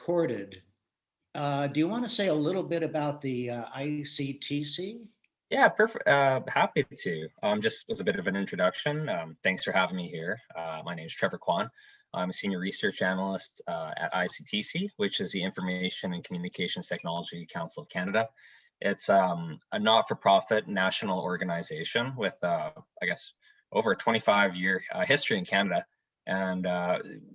recorded. Do you want to say a little bit about the ICTC? Yeah, perfect. Happy to. Just as a bit of an introduction, thanks for having me here. My name is Trevor Quan. I'm a senior research analyst at ICTC, which is the Information and Communications Technology Council of Canada. It's a not-for-profit national organization with, I guess, over a 25-year history in Canada. And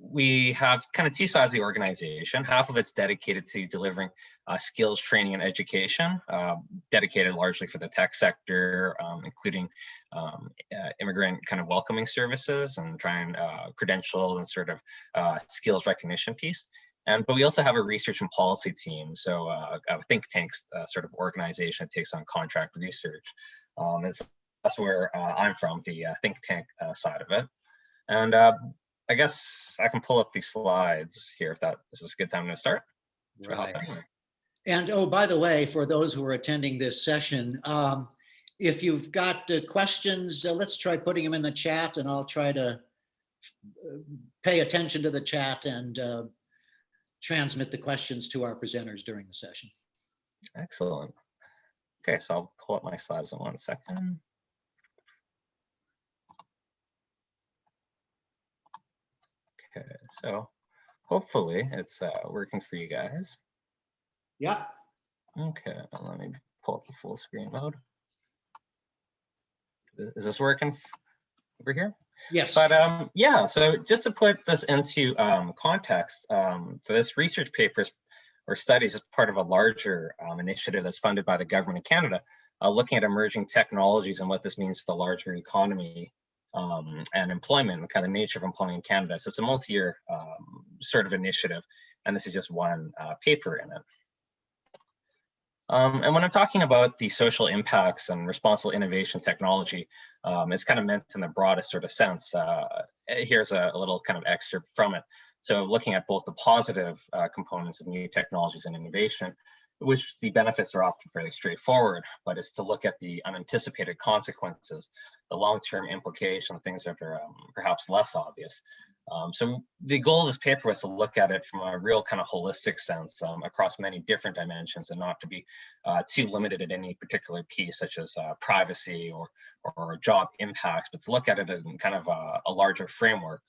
we have kind of two sides of the organization. Half of it's dedicated to delivering skills training and education, dedicated largely for the tech sector, including immigrant kind of welcoming services and trying credential and sort of skills recognition piece. But we also have a research and policy team, so a think tank sort of organization that takes on contract research. And so that's where I'm from, the think tank side of it. And I guess I can pull up these slides here if this is a good time to start. Right. And oh, by the way, for those who are attending this session, if you've got questions, let's try putting them in the chat, and I'll try to pay attention to the chat and transmit the questions to our presenters during the session. Excellent. Okay, so I'll pull up my slides in 1 second. Okay, so hopefully it's working for you guys. Yeah. Okay, let me pull up the full screen mode. Is this working over here? Yes. But yeah, so just to put this into context, for this research papers or studies as part of a larger initiative that's funded by the government of Canada, looking at emerging technologies and what this means for the larger economy and employment, and kind of nature of employment in Canada. So it's a multi-year sort of initiative, and this is just one paper in it. And when I'm talking about the social impacts and responsible innovation technology, it's kind of meant in the broadest sort of sense. Here's a little kind of excerpt from it. So looking at both the positive components of new technologies and innovation, which the benefits are often fairly straightforward, but it's to look at the unanticipated consequences, the long-term implication, things that are perhaps less obvious. So the goal of this paper was to look at it from a real kind of holistic sense across many different dimensions, and not to be too limited at any particular piece, such as privacy or job impacts, but to look at it in kind of a larger framework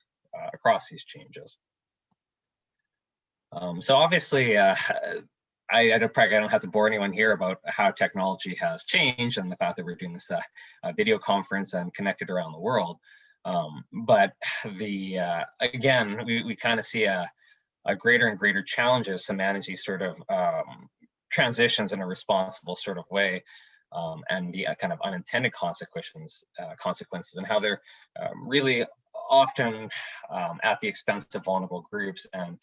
across these changes. So obviously, I don't have to bore anyone here about how technology has changed and the fact that we're doing this video conference and connected around the world. But again, we kind of see a greater and greater challenges to manage these sort of transitions in a responsible sort of way, and the kind of unintended consequences, and how they're really often at the expense of vulnerable groups and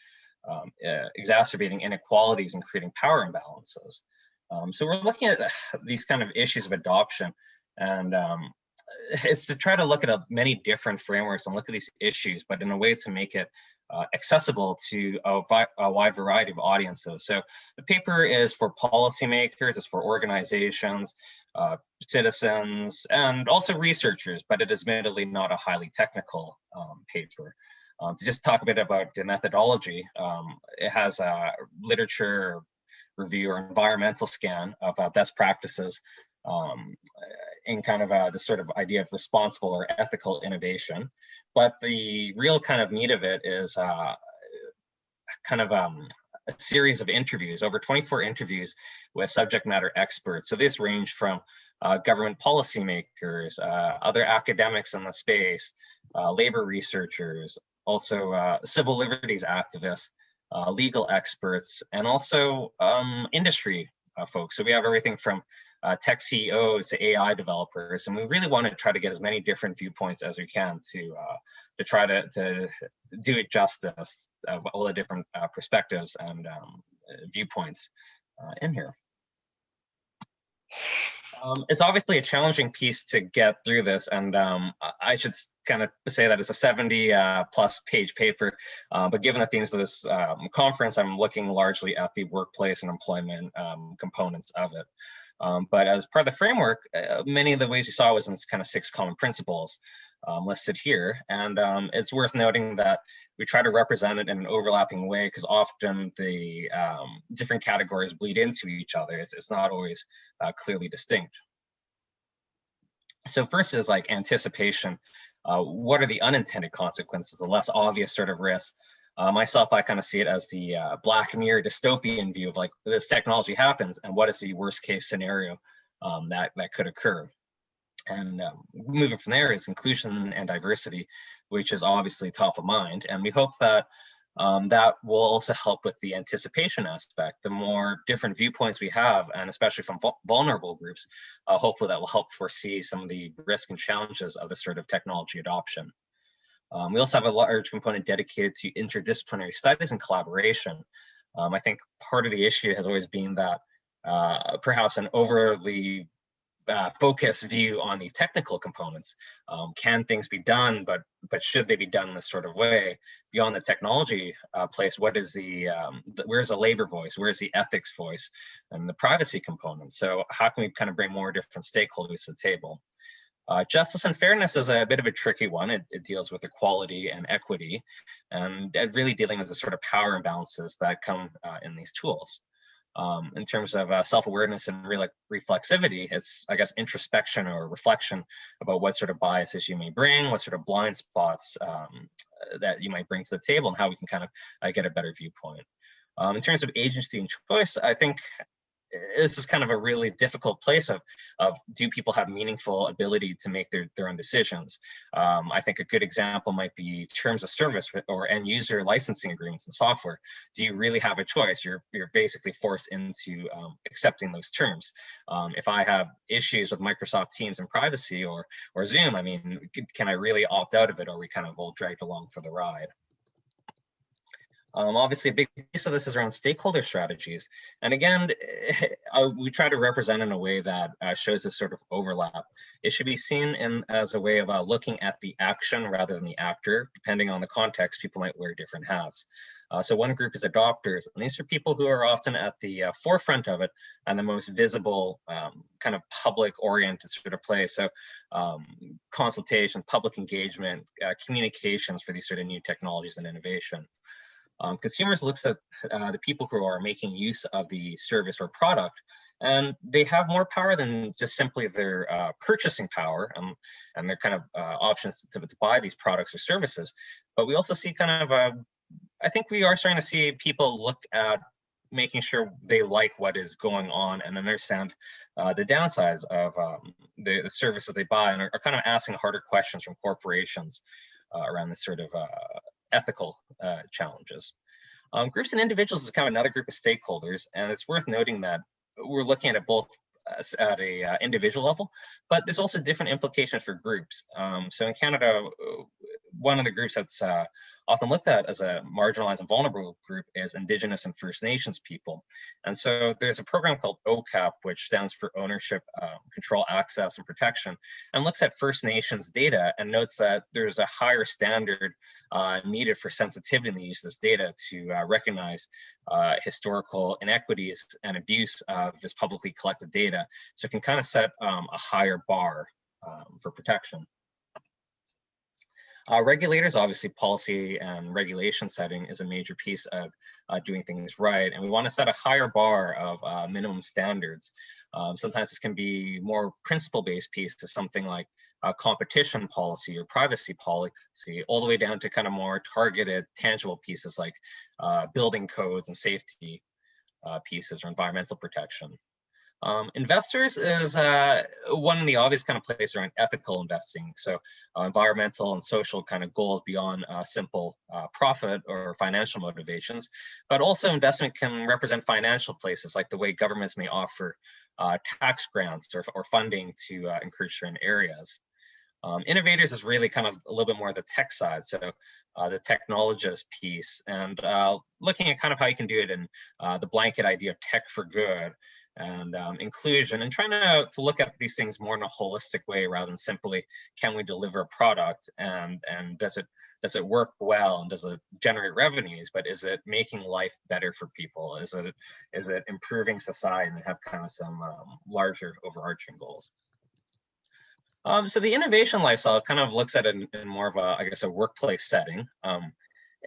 exacerbating inequalities and creating power imbalances. So we're looking at these kind of issues of adoption, and it's to try to look at many different frameworks and look at these issues, but in a way to make it accessible to a wide variety of audiences. So the paper is for policymakers, it's for organizations, citizens, and also researchers, but it is admittedly not a highly technical paper. To just talk a bit about the methodology, it has a literature review or environmental scan of best practices in kind of the sort of idea of responsible or ethical innovation. But the real kind of meat of it is kind of a series of interviews, over 24 interviews with subject matter experts. So this range from government policymakers, other academics in the space, labor researchers, also civil liberties activists, legal experts, and also industry folks. So we have everything from tech CEOs to AI developers, and we really want to try to get as many different viewpoints as we can to try to do it justice of all the different perspectives and viewpoints in here. It's obviously a challenging piece to get through this, and I should kind of say that it's a 70 plus page paper, but given the themes of this conference, I'm looking largely at the workplace and employment components of it. But as part of the framework, many of the ways you saw was in kind of 6 common principles. listed here. And it's worth noting that we try to represent it in an overlapping way because often the different categories bleed into each other. It's not always clearly distinct. So first is like anticipation. What are the unintended consequences, the less obvious sort of risks? Myself, I kind of see it as the Black Mirror dystopian view of like this technology happens and what is the worst case scenario that could occur. And moving from there is inclusion and diversity, which is obviously top of mind. And we hope that that will also help with the anticipation aspect. The more different viewpoints we have, and especially from vulnerable groups, hopefully that will help foresee some of the risks and challenges of this sort of technology adoption. We also have a large component dedicated to interdisciplinary studies and collaboration. I think part of the issue has always been that perhaps an overly focused view on the technical components. Can things be done, but should they be done in this sort of way? Beyond the technology place, what is where's the labor voice? Where's the ethics voice and the privacy component? So how can we kind of bring more different stakeholders to the table? Justice and fairness is a bit of a tricky one. It deals with equality and equity and really dealing with the sort of power imbalances that come in these tools. In terms of self-awareness and reflexivity, it's, I guess, introspection or reflection about what sort of biases you may bring, what sort of blind spots that you might bring to the table, and how we can kind of get a better viewpoint. In terms of agency and choice, I think this is kind of a really difficult place of do people have meaningful ability to make their own decisions? I think a good example might be terms of service or end user licensing agreements in software. Do you really have a choice? You're basically forced into accepting those terms. If I have issues with Microsoft Teams and privacy or Zoom, I mean, can I really opt out of it, or are we kind of all dragged along for the ride? Obviously, a big piece of this is around stakeholder strategies. And again, we try to represent in a way that shows this sort of overlap. It should be seen as a way of looking at the action rather than the actor. Depending on the context, people might wear different hats. So one group is adopters, and these are people who are often at the forefront of it and the most visible kind of public-oriented sort of place. So consultation, public engagement, communications for these sort of new technologies and innovation. Consumers looks at the people who are making use of the service or product, and they have more power than just simply their purchasing power and their kind of options to buy these products or services. But we also see kind of, I think we are starting to see people look at making sure they like what is going on and understand the downsides of the service that they buy, and are kind of asking harder questions from corporations around this sort of ethical challenges. Groups and individuals is kind of another group of stakeholders, and it's worth noting that we're looking at it both at a individual level, but there's also different implications for groups. So in Canada, one of the groups that's often looked at as a marginalized and vulnerable group is Indigenous and First Nations people. And so there's a program called OCAP, which stands for Ownership, Control, Access, and Protection, and looks at First Nations data and notes that there's a higher standard needed for sensitivity in the use of this data to recognize historical inequities and abuse of this publicly collected data. So it can kind of set a higher bar for protection. Regulators, obviously policy and regulation setting is a major piece of doing things right. And we want to set a higher bar of minimum standards. Sometimes this can be more principle-based piece to something like competition policy or privacy policy, all the way down to kind of more targeted, tangible pieces like building codes and safety pieces or environmental protection. Investors is one of the obvious kind of places around ethical investing. So environmental and social kind of goals beyond simple profit or financial motivations, but also investment can represent financial places, like the way governments may offer tax grants or funding to encourage certain areas. Innovators is really kind of a little bit more of the tech side. So the technologist piece, and looking at kind of how you can do it in the blanket idea of tech for good, and inclusion, and trying to look at these things more in a holistic way rather than simply, can we deliver a product and does it work well and does it generate revenues, but is it making life better for people? Is it improving society, and have kind of some larger overarching goals? So the innovation lifestyle kind of looks at it in more of a, I guess, a workplace setting.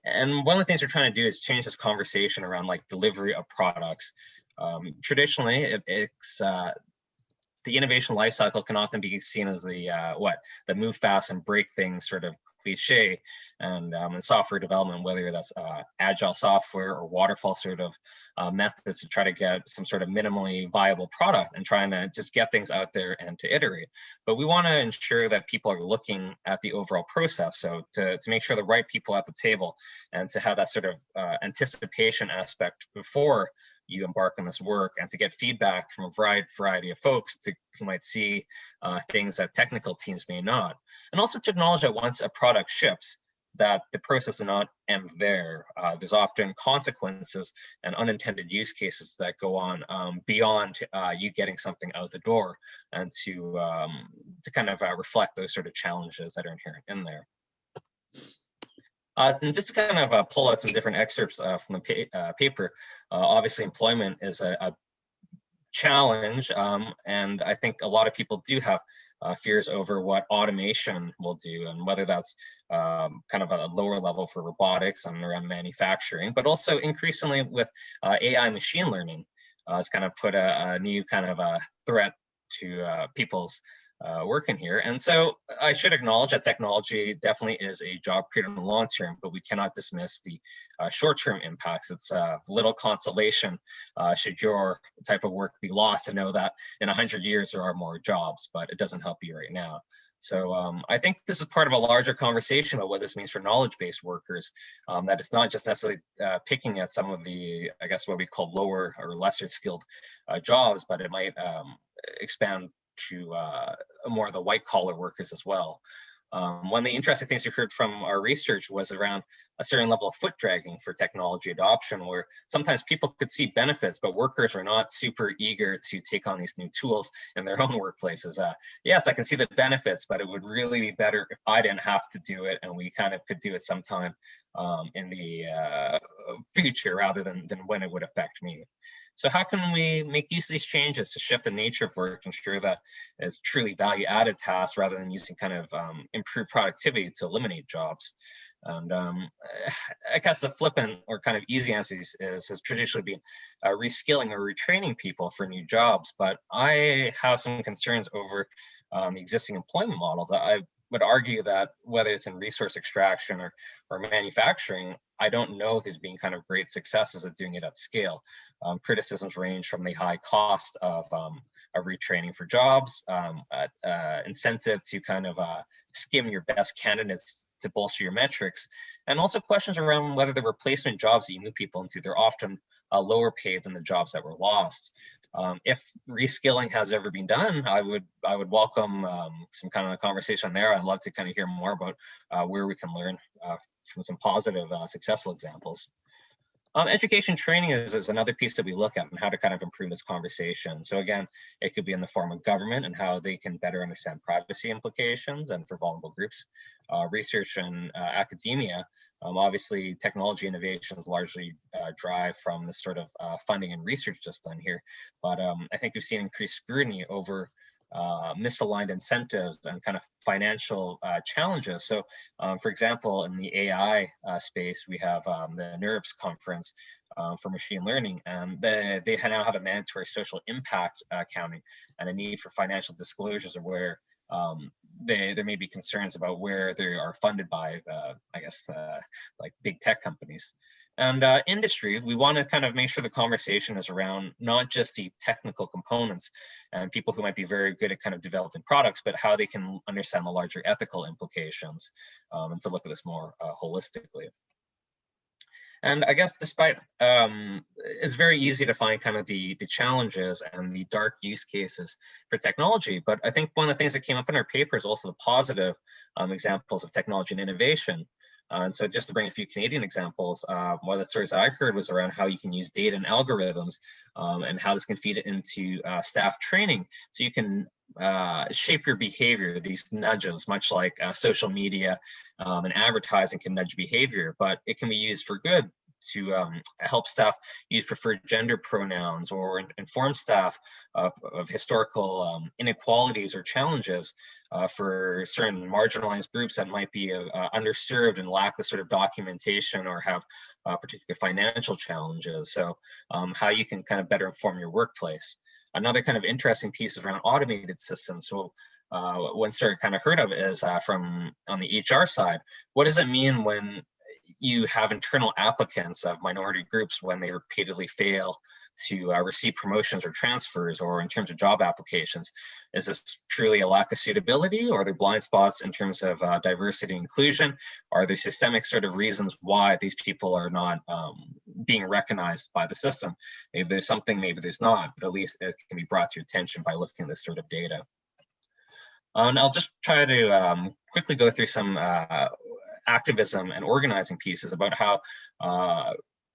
And one of the things we're trying to do is change this conversation around like delivery of products. Traditionally, it's the innovation life cycle can often be seen as the move fast and break things sort of cliche. And in software development, whether that's agile software or waterfall sort of methods to try to get some sort of minimally viable product and trying to just get things out there and to iterate. But we want to ensure that people are looking at the overall process. So to make sure the right people at the table and to have that sort of anticipation aspect before you embark on this work, and to get feedback from a variety of folks who might see things that technical teams may not. And also to acknowledge that once a product ships, that the process does not end there. There's often consequences and unintended use cases that go on beyond you getting something out the door, and to kind of reflect those sort of challenges that are inherent in there. And just to kind of pull out some different excerpts from the paper, obviously employment is a challenge, and I think a lot of people do have fears over what automation will do, and whether that's kind of at a lower level for robotics and around manufacturing, but also increasingly with AI machine learning has kind of put a new kind of a threat to people's work in here. And so I should acknowledge that technology definitely is a job creator in the long term, but we cannot dismiss the short-term impacts. It's little consolation should your type of work be lost to know that in 100 years there are more jobs, but it doesn't help you right now. So I think this is part of a larger conversation about what this means for knowledge-based workers, that it's not just necessarily picking at some of the, I guess, what we call lower or lesser skilled jobs, but it might expand to more of the white collar workers as well. One of the interesting things we heard from our research was around a certain level of foot dragging for technology adoption, where sometimes people could see benefits, but workers are not super eager to take on these new tools in their own workplaces. Yes, I can see the benefits, but it would really be better if I didn't have to do it, and we kind of could do it sometime in the future rather than when it would affect me. So how can we make use of these changes to shift the nature of work to ensure that it's truly value-added tasks rather than using kind of improved productivity to eliminate jobs? And I guess the flippant or kind of easy answer has traditionally been reskilling or retraining people for new jobs. But I have some concerns over the existing employment models. I would argue that whether it's in resource extraction or manufacturing, I don't know if there's been kind of great successes at doing it at scale. Criticisms range from the high cost of retraining for jobs, incentive to kind of skim your best candidates to bolster your metrics, and also questions around whether the replacement jobs that you move people into, they're often lower paid than the jobs that were lost. If reskilling has ever been done, I would welcome some kind of conversation there. I'd love to kind of hear more about where we can learn from some positive, successful examples. Education training is another piece that we look at and how to kind of improve this conversation. So again, it could be in the form of government and how they can better understand privacy implications and for vulnerable groups. Research and academia, obviously technology innovations largely drive from this sort of funding and research just done here. But I think we've seen increased scrutiny over misaligned incentives and kind of financial challenges. So for example, in the AI space, we have the NeurIPS conference for machine learning, and they now have a mandatory social impact accounting and a need for financial disclosures of where there may be concerns about where they are funded by, I guess, like big tech companies. And industry, we want to kind of make sure the conversation is around not just the technical components and people who might be very good at kind of developing products, but how they can understand the larger ethical implications, and to look at this more holistically. And I guess despite, it's very easy to find kind of the challenges and the dark use cases for technology. But I think one of the things that came up in our paper is also the positive examples of technology and innovation. And so just to bring a few Canadian examples, one of the stories I heard was around how you can use data and algorithms and how this can feed it into staff training. So you can shape your behavior, these nudges, much like social media and advertising can nudge behavior, but it can be used for good help staff use preferred gender pronouns, or inform staff of historical inequalities or challenges for certain marginalized groups that might be underserved and lack the sort of documentation or have particular financial challenges. So how you can kind of better inform your workplace. Another kind of interesting piece is around automated systems. So one story kind of heard of is from on the HR side. What does it mean when you have internal applicants of minority groups when they repeatedly fail to receive promotions or transfers, or in terms of job applications? Is this truly a lack of suitability, or are there blind spots in terms of diversity and inclusion? Are there systemic sort of reasons why these people are not being recognized by the system? Maybe there's something, maybe there's not, but at least it can be brought to your attention by looking at this sort of data. And I'll just try to quickly go through some activism and organizing pieces about how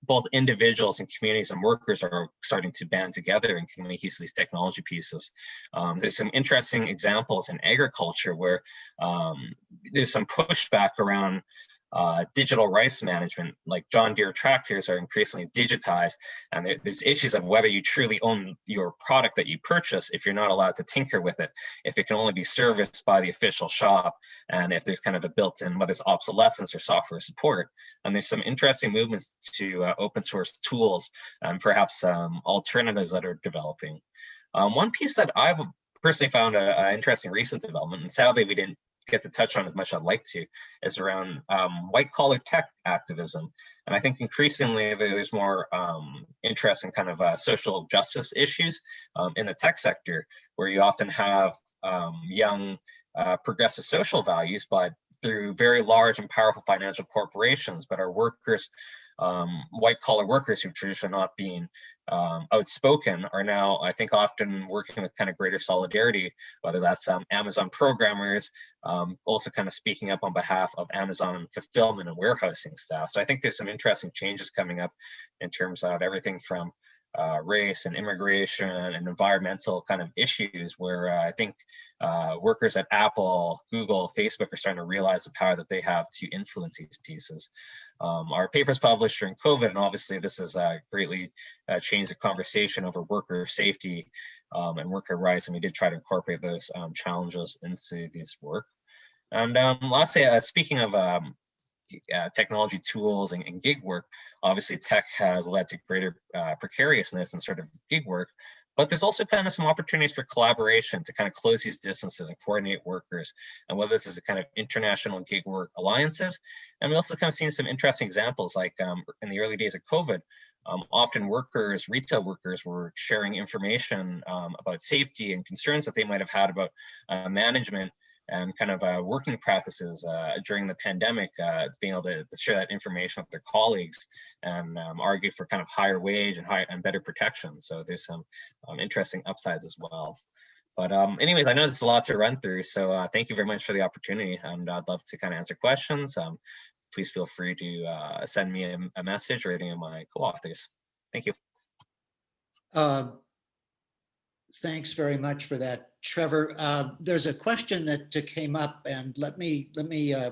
both individuals and communities and workers are starting to band together and can make use of these technology pieces. There's some interesting examples in agriculture where there's some pushback around digital rights management. Like John Deere tractors are increasingly digitized, and there's issues of whether you truly own your product that you purchase if you're not allowed to tinker with it, if it can only be serviced by the official shop, and if there's kind of a built-in, whether it's obsolescence or software support. And there's some interesting movements to open source tools and perhaps alternatives that are developing. One piece that I've personally found an interesting recent development, and sadly we didn't get to touch on as much as I'd like to, is around white collar tech activism. And I think increasingly there's more interest in kind of social justice issues in the tech sector, where you often have young progressive social values, but through very large and powerful financial corporations, but our workers, white collar workers who've traditionally not been outspoken, are now, I think, often working with kind of greater solidarity, whether that's Amazon programmers, also kind of speaking up on behalf of Amazon fulfillment and warehousing staff. So I think there's some interesting changes coming up in terms of everything from race and immigration and environmental kind of issues, where I think workers at Apple, Google, Facebook are starting to realize the power that they have to influence these pieces. Our papers published during COVID, and obviously this has greatly changed the conversation over worker safety and worker rights, and we did try to incorporate those challenges into this work. And lastly, speaking of technology tools and gig work, obviously tech has led to greater precariousness and sort of gig work, but there's also kind of some opportunities for collaboration to kind of close these distances and coordinate workers, and whether this is a kind of international gig work alliances. And we also kind of seen some interesting examples, like in the early days of COVID, often workers, retail workers, were sharing information about safety and concerns that they might have had about management and kind of working practices during the pandemic, being able to share that information with their colleagues and argue for kind of higher wage and better protection. So there's some interesting upsides as well. But anyways, I know there's a lot to run through, so thank you very much for the opportunity, and I'd love to kind of answer questions. Please feel free to send me a message or any of my co-authors. Thank you. Thanks very much for that, Trevor. There's a question that came up, and let me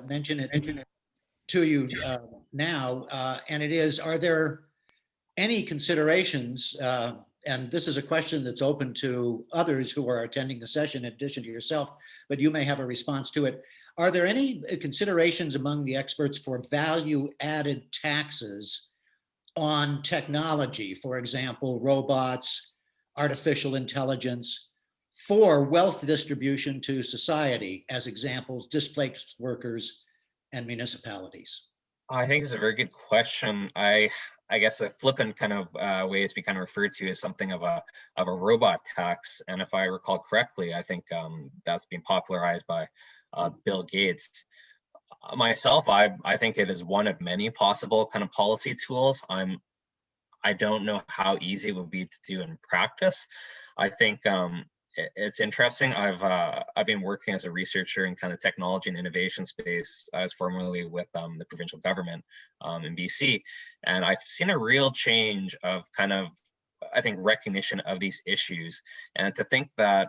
mention it to you now. And it is: are there any considerations? And this is a question that's open to others who are attending the session in addition to yourself, but you may have a response to it. Are there any considerations among the experts for value-added taxes on technology, for example, robots, artificial intelligence, for wealth distribution to society, as examples, displaced workers and municipalities? I think it's a very good question. I guess a flippant kind of way it's become referred to as something of a robot tax. And if I recall correctly, I think that's been popularized by Bill Gates. Myself, I think it is one of many possible kind of policy tools. I don't know how easy it would be to do in practice. I think it's interesting. I've been working as a researcher in kind of technology and innovation space. I was formerly with the provincial government in BC, and I've seen a real change of kind of, I think, recognition of these issues. And to think that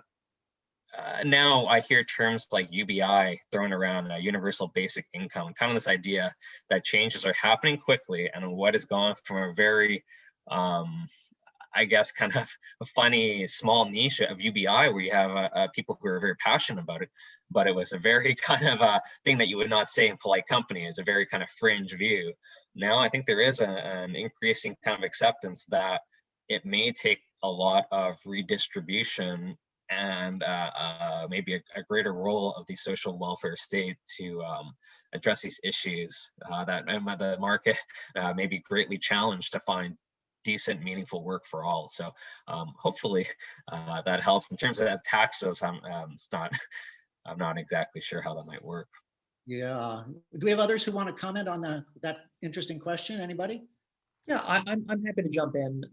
now I hear terms like UBI thrown around, universal basic income, kind of this idea that changes are happening quickly, and what has gone from a very, I guess, kind of a funny small niche of UBI where you have people who are very passionate about it, but it was a very kind of a thing that you would not say in polite company. It's a very kind of fringe view. Now I think there is an increasing kind of acceptance that it may take a lot of redistribution and maybe a greater role of the social welfare state to address these issues that the market may be greatly challenged to find decent, meaningful work for all. So hopefully that helps. In terms of taxes, I'm not exactly sure how that might work. Yeah. Do we have others who want to comment on that interesting question? Anybody? Yeah, I'm happy to jump in.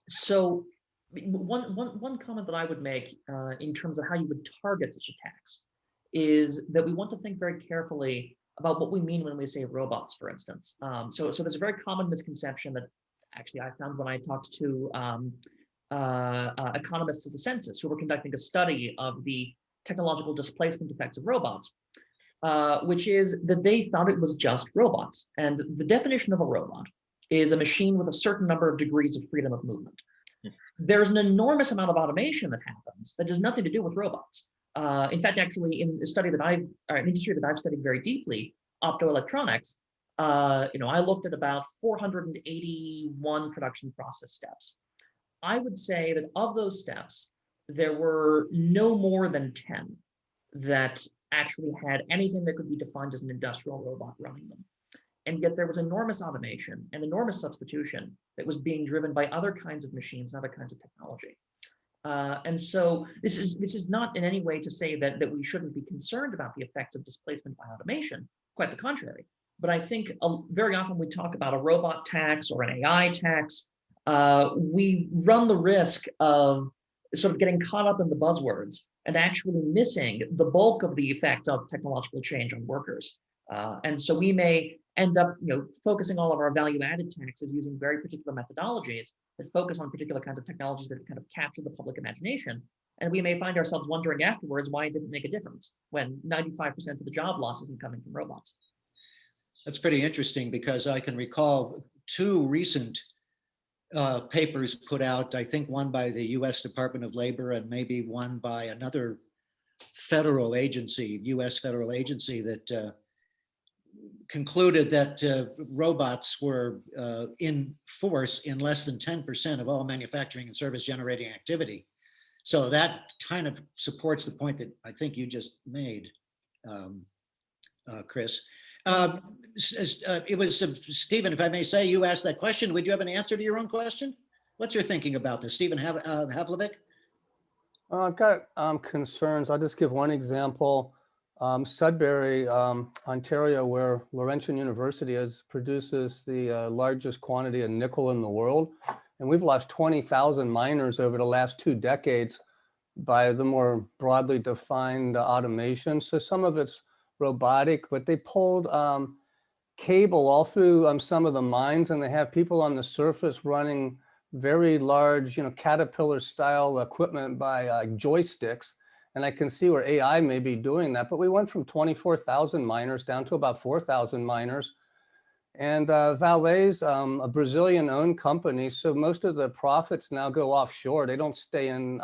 So one comment that I would make in terms of how you would target such a tax is that we want to think very carefully about what we mean when we say robots, for instance. So there's a very common misconception that actually I found when I talked to economists of the census who were conducting a study of the technological displacement effects of robots, which is that they thought it was just robots. And the definition of a robot is a machine with a certain number of degrees of freedom of movement. There's an enormous amount of automation that happens that has nothing to do with robots. In fact, actually, in a study that an industry that I've studied very deeply, optoelectronics, I looked at about 481 production process steps. I would say that of those steps, there were no more than 10 that actually had anything that could be defined as an industrial robot running them. And yet there was enormous automation and enormous substitution that was being driven by other kinds of machines and other kinds of technology. And so this is not in any way to say that we shouldn't be concerned about the effects of displacement by automation, quite the contrary. But I think very often we talk about a robot tax or an AI tax. We run the risk of sort of getting caught up in the buzzwords and actually missing the bulk of the effect of technological change on workers. And so we may end up focusing all of our value-added taxes using very particular methodologies that focus on particular kinds of technologies that kind of capture the public imagination. And we may find ourselves wondering afterwards why it didn't make a difference when 95% of the job loss isn't coming from robots. That's pretty interesting because I can recall two recent papers put out, I think one by the US Department of Labor and maybe one by another federal agency, US federal agency, that concluded that robots were in force in less than 10% of all manufacturing and service generating activity. So that kind of supports the point that I think you just made, Chris. It was Stephen, if I may say, you asked that question. Would you have an answer to your own question? What's your thinking about this? Stephen Havlovic? I've got concerns. I'll just give one example. Sudbury, Ontario, where Laurentian University produces the largest quantity of nickel in the world. And we've lost 20,000 miners over the last 2 decades by the more broadly defined automation. So some of it's robotic, but they pulled cable all through some of the mines, and they have people on the surface running very large, Caterpillar style equipment by joysticks. And I can see where AI may be doing that, but we went from 24,000 miners down to about 4,000 miners. And Vale's a Brazilian-owned company, so most of the profits now go offshore. They don't stay in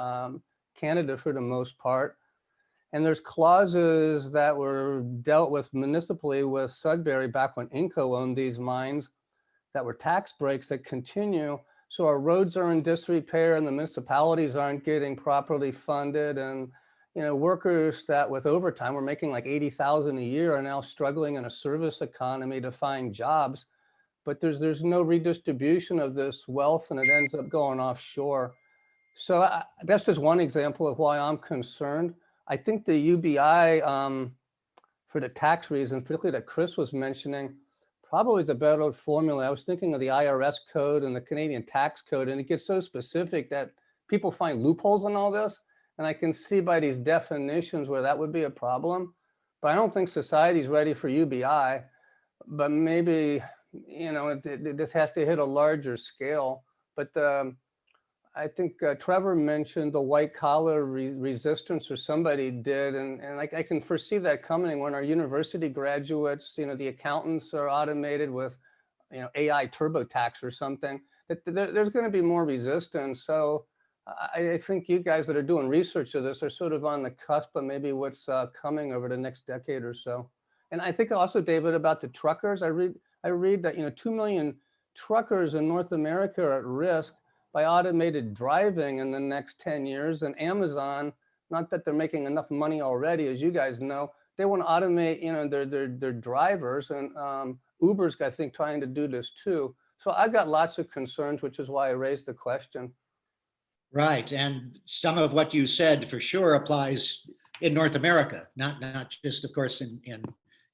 Canada for the most part. And there's clauses that were dealt with municipally with Sudbury back when Inco owned these mines that were tax breaks that continue. So our roads are in disrepair and the municipalities aren't getting properly funded. And workers that with overtime were making like 80,000 a year are now struggling in a service economy to find jobs. But there's no redistribution of this wealth, and it ends up going offshore. So that's just one example of why I'm concerned. I think the UBI, for the tax reasons, particularly that Chris was mentioning, probably is a better formula. I was thinking of the IRS code and the Canadian tax code, and it gets so specific that people find loopholes in all this. And I can see by these definitions where that would be a problem. But I don't think society's ready for UBI. But maybe, this has to hit a larger scale. But I think Trevor mentioned the white collar resistance, or somebody did, and I can foresee that coming when our university graduates, the accountants are automated with, AI TurboTax or something. That there's going to be more resistance. So I think you guys that are doing research of this are sort of on the cusp of maybe what's coming over the next decade or so. And I think also, David, about the truckers. I read that 2 million truckers in North America are at risk by automated driving in the next 10 years. And Amazon, not that they're making enough money already, as you guys know, they want to automate, their drivers, and Uber's, I think, trying to do this too. So I've got lots of concerns, which is why I raised the question. Right, and some of what you said for sure applies in North America, not just, of course, in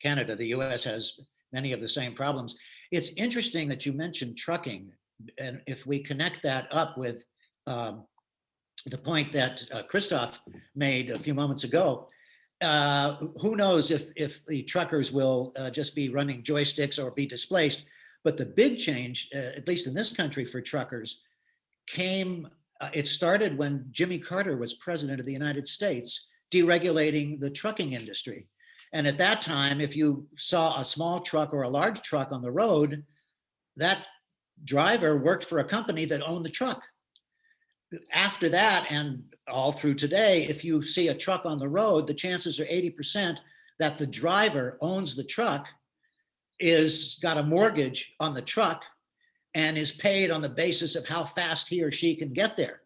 Canada. The US has many of the same problems. It's interesting that you mentioned trucking. And if we connect that up with the point that Christophe made a few moments ago, who knows if the truckers will just be running joysticks or be displaced. But the big change, at least in this country for truckers, it started when Jimmy Carter was president of the United States, deregulating the trucking industry. And at that time, if you saw a small truck or a large truck on the road, that driver worked for a company that owned the truck. After that, and all through today, if you see a truck on the road, the chances are 80% that the driver owns the truck, is got a mortgage on the truck, and is paid on the basis of how fast he or she can get there.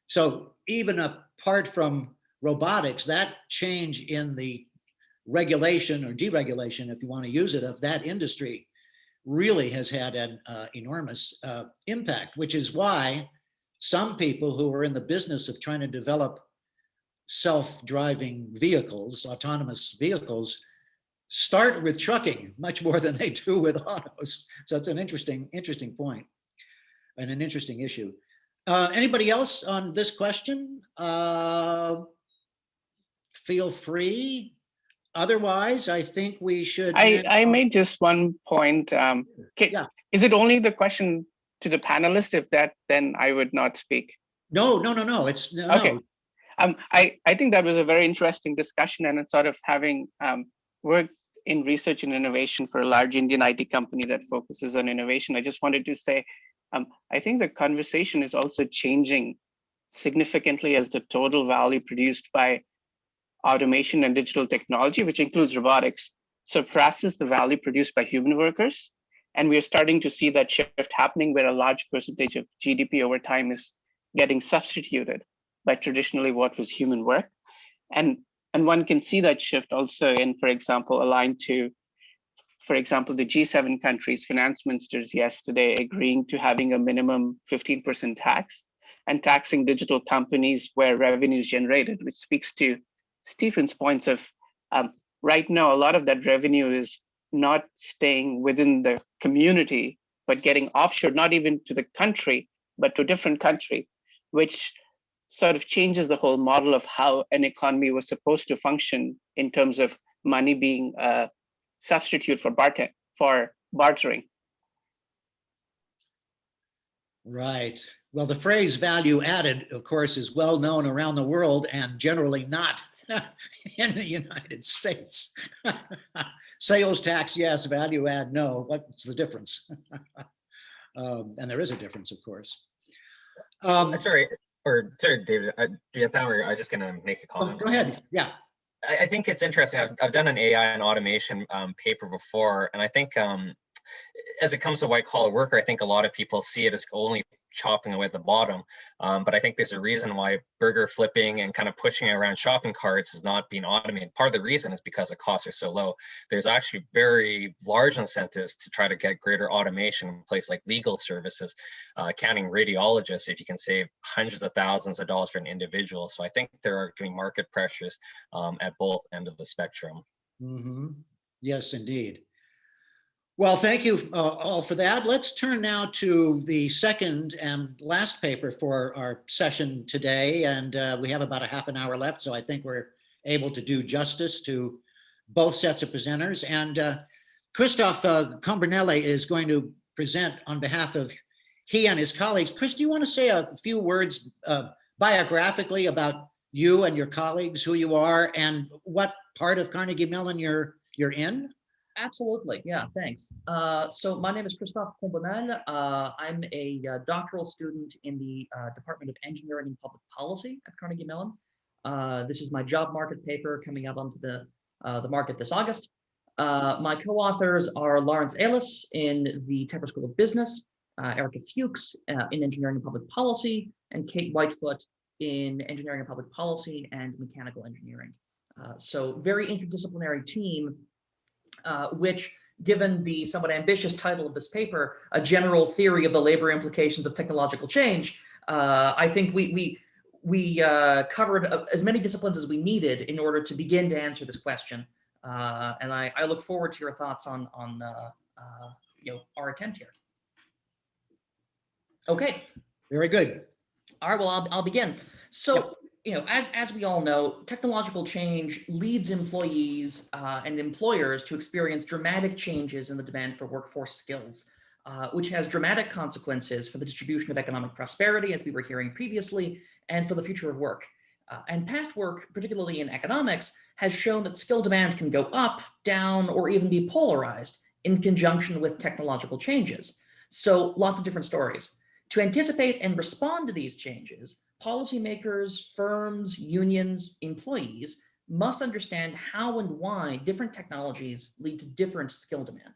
So even apart from robotics, that change in the regulation or deregulation, if you want to use it, of that industry really has had an enormous impact, which is why some people who are in the business of trying to develop self-driving vehicles, autonomous vehicles, start with trucking much more than they do with autos. So it's an interesting point and an interesting issue. Anybody else on this question? Feel free. Otherwise, I think we should. I made just one point. Yeah. Is it only the question to the panelists? If that, then I would not speak. No. It's no. Okay. I think that was a very interesting discussion, and it's sort of having worked in research and innovation for a large Indian IT company that focuses on innovation. I just wanted to say, I think the conversation is also changing significantly as the total value produced by automation and digital technology, which includes robotics, surpasses the value produced by human workers. And we are starting to see that shift happening, where a large percentage of GDP over time is getting substituted by traditionally what was human work. And one can see that shift also in, for example, aligned to, for example, the G7 countries, finance ministers yesterday agreeing to having a minimum 15% tax and taxing digital companies where revenue is generated, which speaks to Stephen's points of right now, a lot of that revenue is not staying within the community, but getting offshore, not even to the country, but to a different country, which sort of changes the whole model of how an economy was supposed to function in terms of money being a substitute for bartering. Right. Well, the phrase value added, of course, is well known around the world and generally not in the United States. Sales tax, yes. Value add, no. What's the difference? And there is a difference, of course. Sorry, David, do you have time, or I was just going to make a comment? Go ahead. Yeah. I think it's interesting. I've done an AI and automation paper before, and I think as it comes to white collar worker, I think a lot of people see it as only chopping away at the bottom. But I think there's a reason why burger flipping and kind of pushing around shopping carts is not being automated. Part of the reason is because the costs are so low. There's actually very large incentives to try to get greater automation in places like legal services, accounting, radiologists, if you can save hundreds of thousands of dollars for an individual. So I think there are going to be market pressures at both ends of the spectrum. Mm-hmm. Yes, indeed. Well, thank you all for that. Let's turn now to the second and last paper for our session today. And we have about a half an hour left, so I think we're able to do justice to both sets of presenters. And Christophe Combemale is going to present on behalf of he and his colleagues. Chris, do you want to say a few words biographically about you and your colleagues, who you are, and what part of Carnegie Mellon you're in? Absolutely. Yeah, thanks. So my name is Christophe Combemale. I'm a doctoral student in the Department of Engineering and Public Policy at Carnegie Mellon. This is my job market paper coming out onto the market this August. My co-authors are Laurence in the Trevor School of Business, Erica Fuchs in Engineering and Public Policy, and Kate Whitefoot in Engineering and Public Policy and Mechanical Engineering. So very interdisciplinary team, which, given the somewhat ambitious title of this paper, A General Theory of the Labor Implications of Technological Change, I think we covered as many disciplines as we needed in order to begin to answer this question. And I look forward to your thoughts on our attempt here. Okay. Very good. All right. Well, I'll begin. So, as we all know, technological change leads employees and employers to experience dramatic changes in the demand for workforce skills, which has dramatic consequences for the distribution of economic prosperity, as we were hearing previously, and for the future of work. And past work, particularly in economics, has shown that skill demand can go up, down, or even be polarized in conjunction with technological changes. So lots of different stories. To anticipate and respond to these changes, policymakers, firms, unions, employees must understand how and why different technologies lead to different skill demand.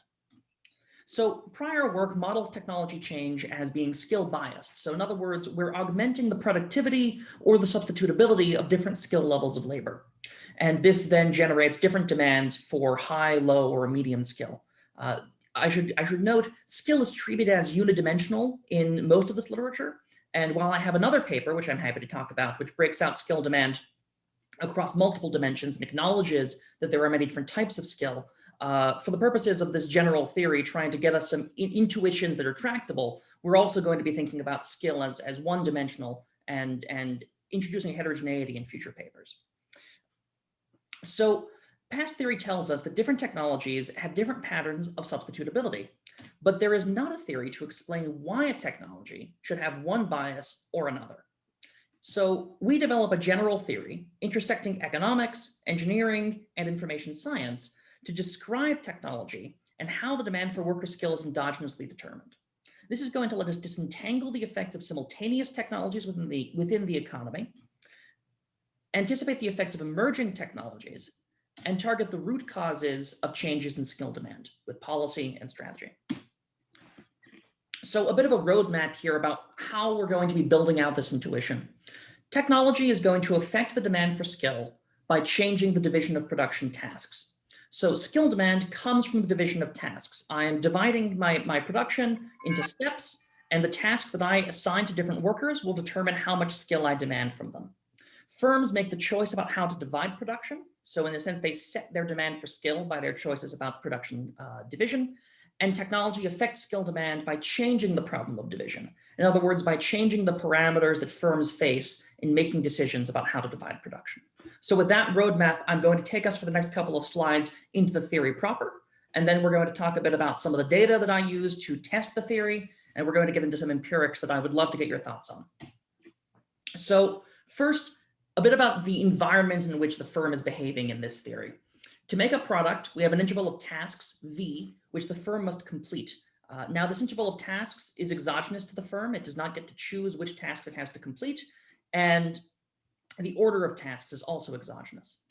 So prior work models technology change as being skill biased. So in other words, we're augmenting the productivity or the substitutability of different skill levels of labor. And this then generates different demands for high, low, or medium skill. I should note, skill is treated as unidimensional in most of this literature. And while I have another paper, which I'm happy to talk about, which breaks out skill demand across multiple dimensions and acknowledges that there are many different types of skill, for the purposes of this general theory, trying to get us some intuitions that are tractable, we're also going to be thinking about skill as one-dimensional and introducing heterogeneity in future papers. So past theory tells us that different technologies have different patterns of substitutability, but there is not a theory to explain why a technology should have one bias or another. So we develop a general theory intersecting economics, engineering, and information science to describe technology and how the demand for worker skill is endogenously determined. This is going to let us disentangle the effects of simultaneous technologies within the economy, anticipate the effects of emerging technologies, and target the root causes of changes in skill demand with policy and strategy. So a bit of a roadmap here about how we're going to be building out this intuition. Technology is going to affect the demand for skill by changing the division of production tasks. So skill demand comes from the division of tasks. I am dividing my production into steps, and the tasks that I assign to different workers will determine how much skill I demand from them. Firms make the choice about how to divide production. So in a sense, they set their demand for skill by their choices about production division. And technology affects skill demand by changing the problem of division. In other words, by changing the parameters that firms face in making decisions about how to divide production. So with that roadmap, I'm going to take us for the next couple of slides into the theory proper. And then we're going to talk a bit about some of the data that I use to test the theory. And we're going to get into some empirics that I would love to get your thoughts on. So first, a bit about the environment in which the firm is behaving in this theory. To make a product, we have an interval of tasks, V, which the firm must complete. Now, this interval of tasks is exogenous to the firm. It does not get to choose which tasks it has to complete. And the order of tasks is also exogenous.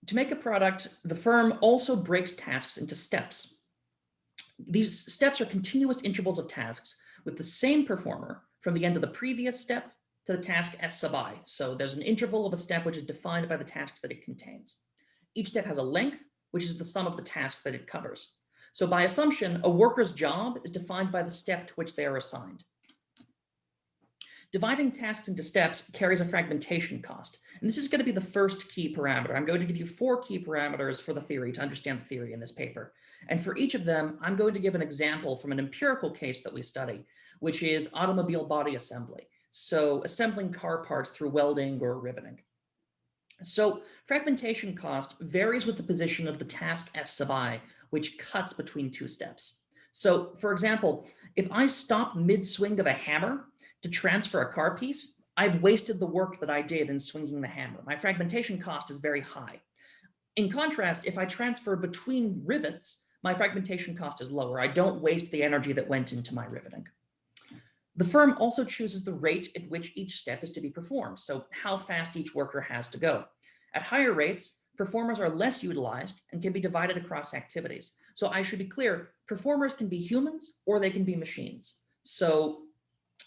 To make a product, the firm also breaks tasks into steps. These steps are continuous intervals of tasks with the same performer from the end of the previous step to the task S sub I. So there's an interval of a step which is defined by the tasks that it contains. Each step has a length, which is the sum of the tasks that it covers. So by assumption, a worker's job is defined by the step to which they are assigned. Dividing tasks into steps carries a fragmentation cost. And this is going to be the first key parameter. I'm going to give you 4 key parameters for the theory to understand the theory in this paper. And for each of them, I'm going to give an example from an empirical case that we study, which is automobile body assembly. So assembling car parts through welding or riveting. So fragmentation cost varies with the position of the task S sub I, which cuts between 2 steps. So for example, if I stop mid-swing of a hammer to transfer a car piece, I've wasted the work that I did in swinging the hammer. My fragmentation cost is very high. In contrast, if I transfer between rivets, my fragmentation cost is lower. I don't waste the energy that went into my riveting. The firm also chooses the rate at which each step is to be performed, so how fast each worker has to go. At higher rates, performers are less utilized and can be divided across activities. So I should be clear, performers can be humans or they can be machines. So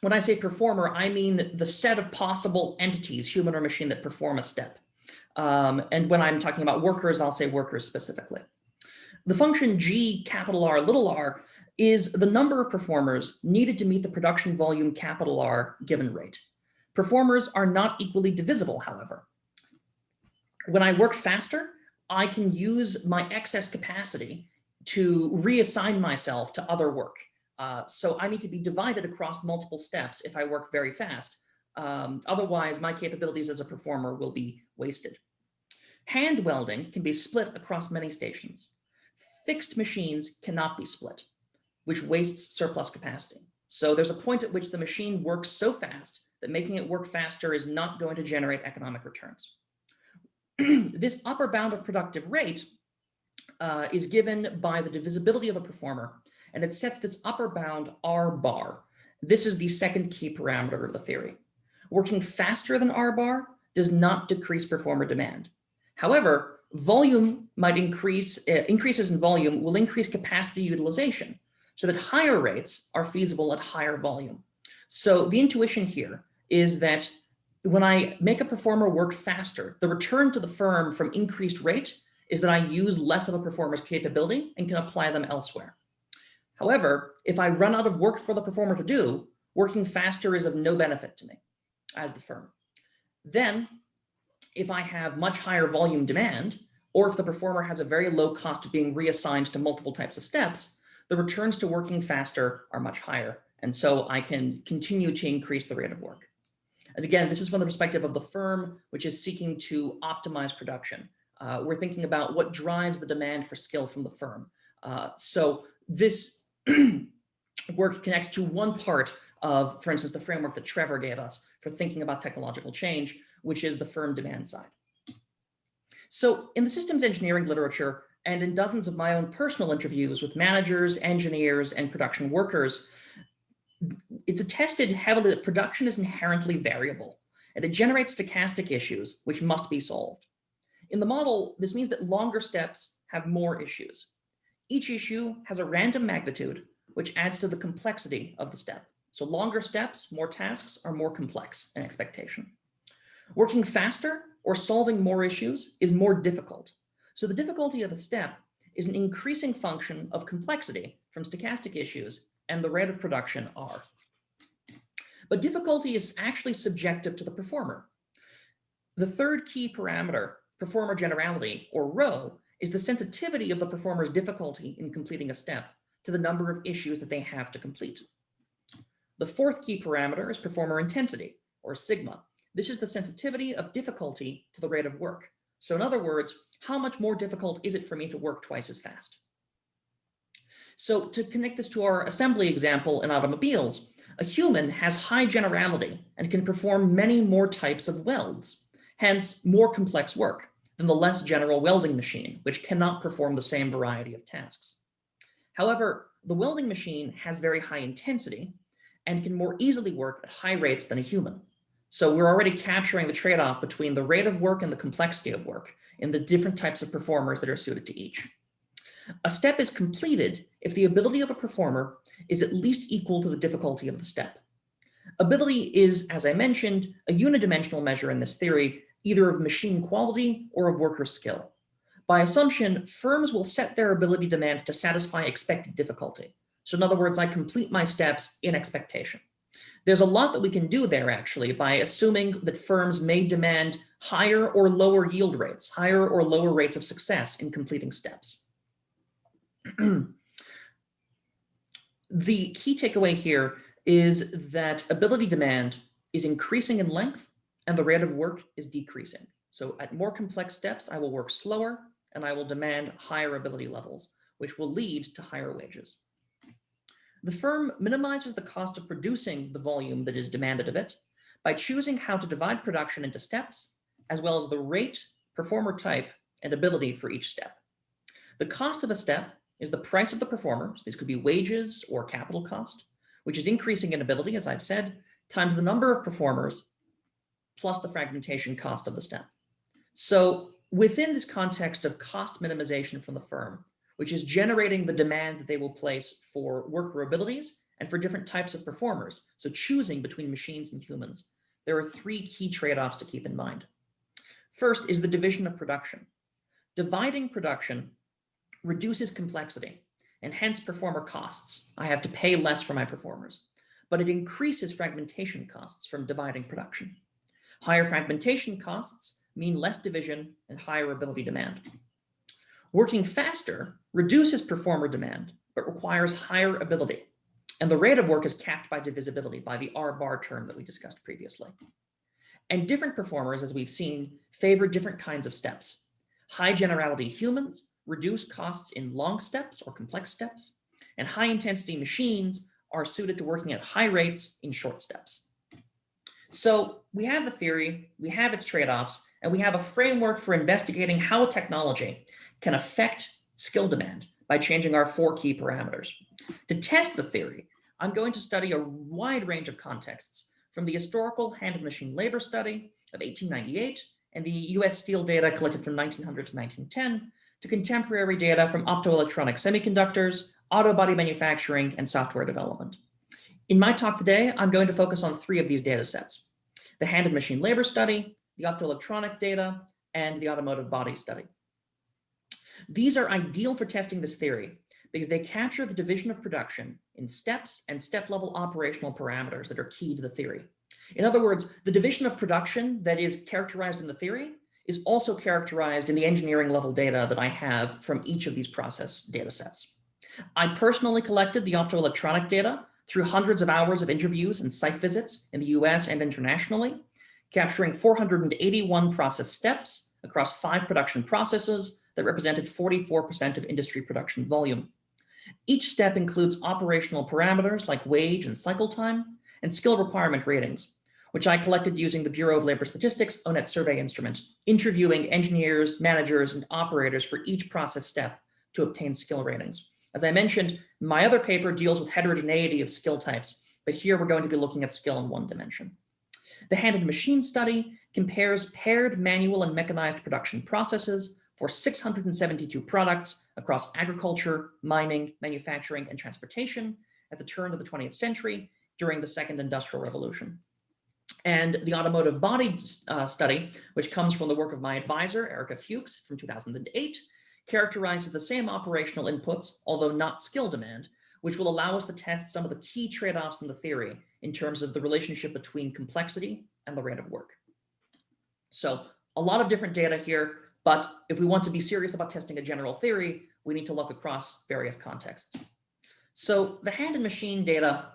when I say performer, I mean the set of possible entities, human or machine, that perform a step. And when I'm talking about workers, I'll say workers specifically. The function G, capital R, little r, is the number of performers needed to meet the production volume, capital R, given rate. Performers are not equally divisible, however. When I work faster, I can use my excess capacity to reassign myself to other work. So I need to be divided across multiple steps if I work very fast. Otherwise, my capabilities as a performer will be wasted. Hand welding can be split across many stations. Fixed machines cannot be split, which wastes surplus capacity. So there's a point at which the machine works so fast that making it work faster is not going to generate economic returns. This upper bound of productive rate is given by the divisibility of a performer, and it sets this upper bound R bar. This is the second key parameter of the theory. Working faster than R bar does not decrease performer demand. However, volume might increase, increases in volume will increase capacity utilization so that higher rates are feasible at higher volume. So the intuition here is that when I make a performer work faster, the return to the firm from increased rate is that I use less of a performer's capability and can apply them elsewhere. However, if I run out of work for the performer to do, working faster is of no benefit to me as the firm. Then, if I have much higher volume demand, or if the performer has a very low cost of being reassigned to multiple types of steps, the returns to working faster are much higher. And so I can continue to increase the rate of work. And again, this is from the perspective of the firm, which is seeking to optimize production. We're thinking about what drives the demand for skill from the firm. So this work connects to one part of, for instance, the framework that Trevor gave us for thinking about technological change, which is the firm demand side. So in the systems engineering literature, and in dozens of my own personal interviews with managers, engineers, and production workers, it's attested heavily that production is inherently variable, and it generates stochastic issues which must be solved. In the model, this means that longer steps have more issues. Each issue has a random magnitude, which adds to the complexity of the step. So longer steps, more tasks, are more complex in expectation. Working faster or solving more issues is more difficult. So the difficulty of a step is an increasing function of complexity from stochastic issues and the rate of production R. But difficulty is actually subjective to the performer. The third key parameter, performer generality, or rho, is the sensitivity of the performer's difficulty in completing a step to the number of issues that they have to complete. The fourth key parameter is performer intensity, or sigma. This is the sensitivity of difficulty to the rate of work. So in other words, how much more difficult is it for me to work twice as fast? So to connect this to our assembly example in automobiles, a human has high generality and can perform many more types of welds, hence more complex work than the less general welding machine, which cannot perform the same variety of tasks. However, the welding machine has very high intensity and can more easily work at high rates than a human. So we're already capturing the trade-off between the rate of work and the complexity of work in the different types of performers that are suited to each. A step is completed if the ability of a performer is at least equal to the difficulty of the step. Ability is, as I mentioned, a unidimensional measure in this theory, either of machine quality or of worker skill. By assumption, firms will set their ability demand to satisfy expected difficulty. So in other words, I complete my steps in expectation. There's a lot that we can do there actually by assuming that firms may demand higher or lower yield rates, higher or lower rates of success in completing steps. The key takeaway here is that ability demand is increasing in length and the rate of work is decreasing. So at more complex steps, I will work slower and I will demand higher ability levels, which will lead to higher wages. The firm minimizes the cost of producing the volume that is demanded of it by choosing how to divide production into steps, as well as the rate, performer type, and ability for each step. The cost of a step is the price of the performer, so these could be wages or capital cost, which is increasing in ability, as I've said, times the number of performers plus the fragmentation cost of the step. So within this context of cost minimization from the firm, which is generating the demand that they will place for worker abilities and for different types of performers, so choosing between machines and humans, there are three key trade-offs to keep in mind. First is the division of production. Dividing production reduces complexity and hence performer costs. I have to pay less for my performers, but it increases fragmentation costs from dividing production. Higher fragmentation costs mean less division and higher ability demand. Working faster reduces performer demand, but requires higher ability. And the rate of work is capped by divisibility, by the R-bar term that we discussed previously. And different performers, as we've seen, favor different kinds of steps. High generality humans reduce costs in long steps or complex steps, and high intensity machines are suited to working at high rates in short steps. So we have the theory, we have its trade-offs, and we have a framework for investigating how technology can affect skill demand by changing our four key parameters. To test the theory, I'm going to study a wide range of contexts, from the historical hand and machine labor study of 1898 and the US steel data collected from 1900 to 1910, to contemporary data from optoelectronic semiconductors, auto body manufacturing, and software development. In my talk today, I'm going to focus on three of these data sets: the hand and machine labor study, the optoelectronic data, and the automotive body study. These are ideal for testing this theory because they capture the division of production in steps and step-level operational parameters that are key to the theory. In other words, the division of production that is characterized in the theory is also characterized in the engineering level data that I have from each of these process data sets. I personally collected the optoelectronic data through hundreds of hours of interviews and site visits in the US and internationally, capturing 481 process steps across 5 production processes that represented 44% of industry production volume. Each step includes operational parameters like wage and cycle time, and skill requirement ratings, which I collected using the Bureau of Labor Statistics ONET survey instrument, interviewing engineers, managers, and operators for each process step to obtain skill ratings. As I mentioned, my other paper deals with heterogeneity of skill types, but here we're going to be looking at skill in one dimension. The hand and machine study compares paired manual and mechanized production processes for 672 products across agriculture, mining, manufacturing, and transportation at the turn of the 20th century during the Second Industrial Revolution. And the automotive body study, which comes from the work of my advisor, Erica Fuchs, from 2008, characterizes the same operational inputs, although not skill demand, which will allow us to test some of the key trade-offs in the theory in terms of the relationship between complexity and the rate of work. So a lot of different data here, but if we want to be serious about testing a general theory, we need to look across various contexts. So the hand and machine data,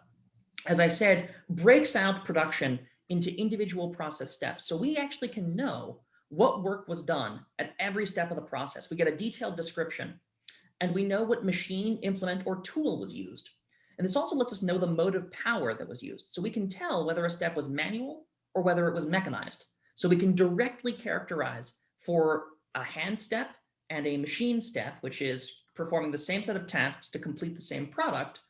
as I said, breaks out production into individual process steps. So we actually can know what work was done at every step of the process. We get a detailed description, and we know what machine, implement, or tool was used. And this also lets us know the motive power that was used. So we can tell whether a step was manual or whether it was mechanized. So we can directly characterize for a hand step and a machine step, which is performing the same set of tasks to complete the same product,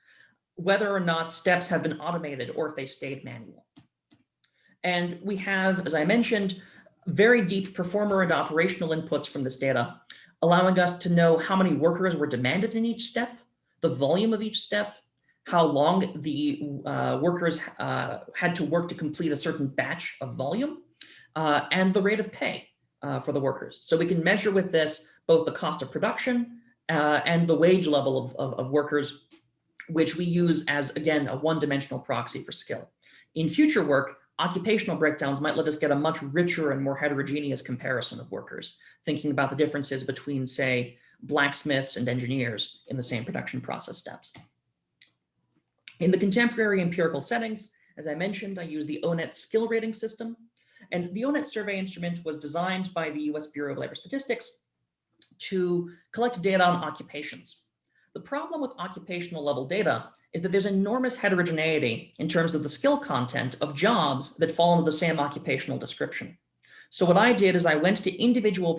whether or not steps have been automated or if they stayed manual. And we have, as I mentioned, very deep performer and operational inputs from this data, allowing us to know how many workers were demanded in each step, the volume of each step, how long the workers had to work to complete a certain batch of volume, and the rate of pay for the workers. So we can measure with this both the cost of production and the wage level of workers, which we use as, again, a one-dimensional proxy for skill. In future work, occupational breakdowns might let us get a much richer and more heterogeneous comparison of workers, thinking about the differences between, say, blacksmiths and engineers in the same production process steps. In the contemporary empirical settings, as I mentioned, I use the ONET skill rating system. And the ONET survey instrument was designed by the US Bureau of Labor Statistics to collect data on occupations. The problem with occupational level data is that there's enormous heterogeneity in terms of the skill content of jobs that fall into the same occupational description. So what I did is I went to individual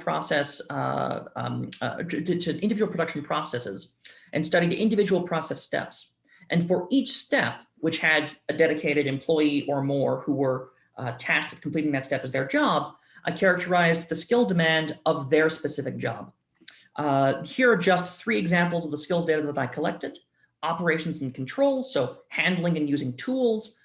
individual production processes and studied individual process steps. And for each step, which had a dedicated employee or more who were tasked with completing that step as their job, I characterized the skill demand of their specific job. Here are just 3 examples of the skills data that I collected. Operations and control, so handling and using tools,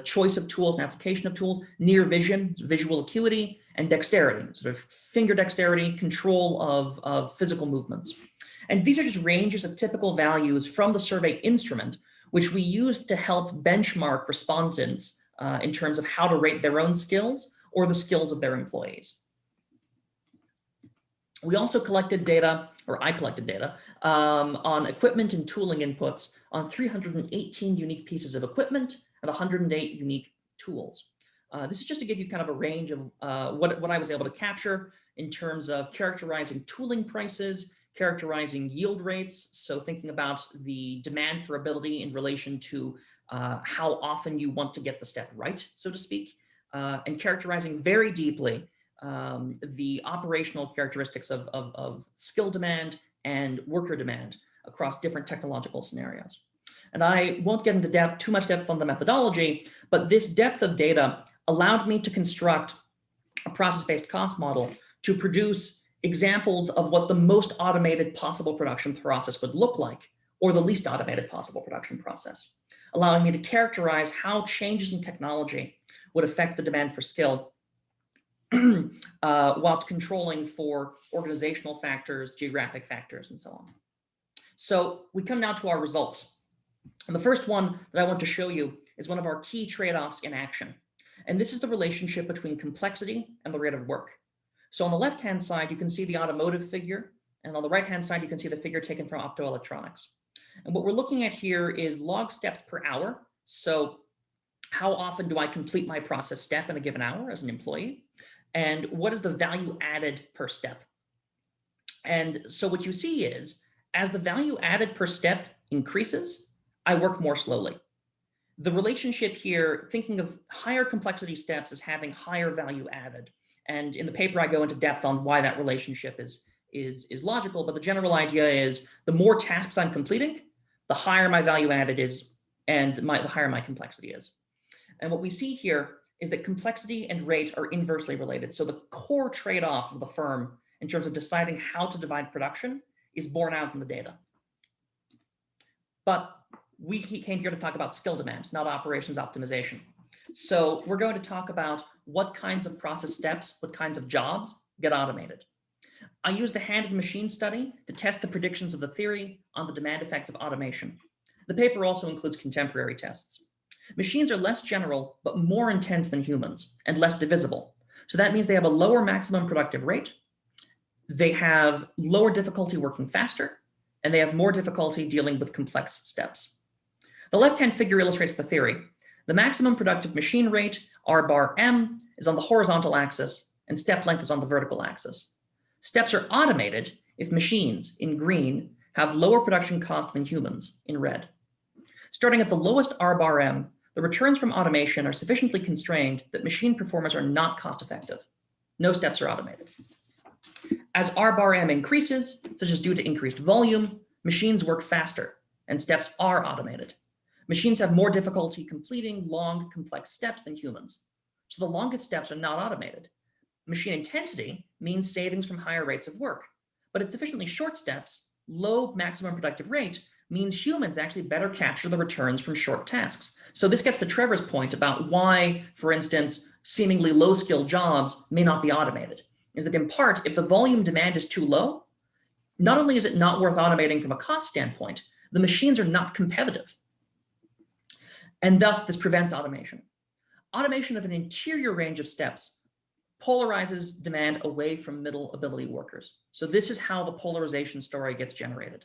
choice of tools and application of tools, near vision, visual acuity, and dexterity, sort of finger dexterity, control of physical movements. And these are just ranges of typical values from the survey instrument, which we used to help benchmark respondents in terms of how to rate their own skills or the skills of their employees. We also collected data, or I collected data, on equipment and tooling inputs on 318 unique pieces of equipment and 108 unique tools. This is just to give you kind of a range of what I was able to capture in terms of characterizing tooling prices, characterizing yield rates, so thinking about the demand for ability in relation to how often you want to get the step right, so to speak, and characterizing very deeply the operational characteristics of skill demand and worker demand across different technological scenarios. And I won't get into too much depth on the methodology, but this depth of data allowed me to construct a process-based cost model to produce examples of what the most automated possible production process would look like, or the least automated possible production process, allowing me to characterize how changes in technology would affect the demand for skill whilst controlling for organizational factors, geographic factors, and so on. So we come now to our results. And the first one that I want to show you is one of our key trade-offs in action. And this is the relationship between complexity and the rate of work. So on the left-hand side, you can see the automotive figure. And on the right-hand side, you can see the figure taken from optoelectronics. And what we're looking at here is log steps per hour. So how often do I complete my process step in a given hour as an employee? And what is the value added per step? And so what you see is, as the value added per step increases, I work more slowly. The relationship here, thinking of higher complexity steps as having higher value added. And in the paper, I go into depth on why that relationship is logical, but the general idea is the more tasks I'm completing, the higher my value added is, and the higher my complexity is. And what we see here is that complexity and rate are inversely related. So the core trade-off of the firm in terms of deciding how to divide production is borne out in the data. But we came here to talk about skill demand, not operations optimization. So we're going to talk about what kinds of process steps, what kinds of jobs get automated. I use the hand and machine study to test the predictions of the theory on the demand effects of automation. The paper also includes contemporary tests. Machines are less general, but more intense than humans and less divisible. So that means they have a lower maximum productive rate. They have lower difficulty working faster, and they have more difficulty dealing with complex steps. The left-hand figure illustrates the theory. The maximum productive machine rate, R bar M, is on the horizontal axis, and step length is on the vertical axis. Steps are automated if machines, in green, have lower production cost than humans, in red. Starting at the lowest R bar M, the returns from automation are sufficiently constrained that machine performers are not cost effective. No steps are automated. As R bar M increases, such as due to increased volume, machines work faster and steps are automated. Machines have more difficulty completing long, complex steps than humans. So the longest steps are not automated. Machine intensity means savings from higher rates of work, but at sufficiently short steps, low maximum productive rate means humans actually better capture the returns from short tasks. So this gets to Trevor's point about why, for instance, seemingly low-skilled jobs may not be automated. Is that in part, if the volume demand is too low, not only is it not worth automating from a cost standpoint, the machines are not competitive. And thus, this prevents automation. Automation of an interior range of steps polarizes demand away from middle ability workers. So this is how the polarization story gets generated.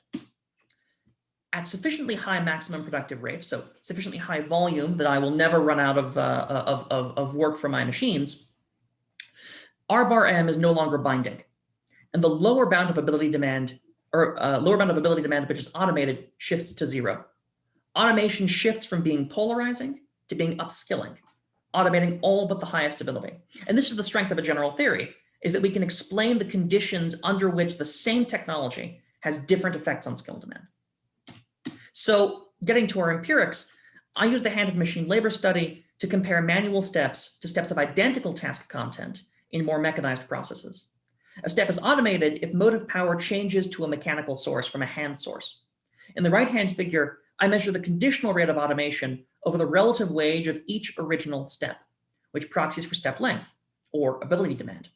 At sufficiently high maximum productive rate, so sufficiently high volume that I will never run out of work for my machines, R bar M is no longer binding. And the lower bound of ability demand or lower bound of ability demand, which is automated, shifts to 0. Automation shifts from being polarizing to being upskilling, automating all but the highest ability. And this is the strength of a general theory, is that we can explain the conditions under which the same technology has different effects on skill demand. So getting to our empirics, I use the hand and machine labor study to compare manual steps to steps of identical task content in more mechanized processes. A step is automated if motive power changes to a mechanical source from a hand source. In the right-hand figure, I measure the conditional rate of automation over the relative wage of each original step, which proxies for step length, or ability demand,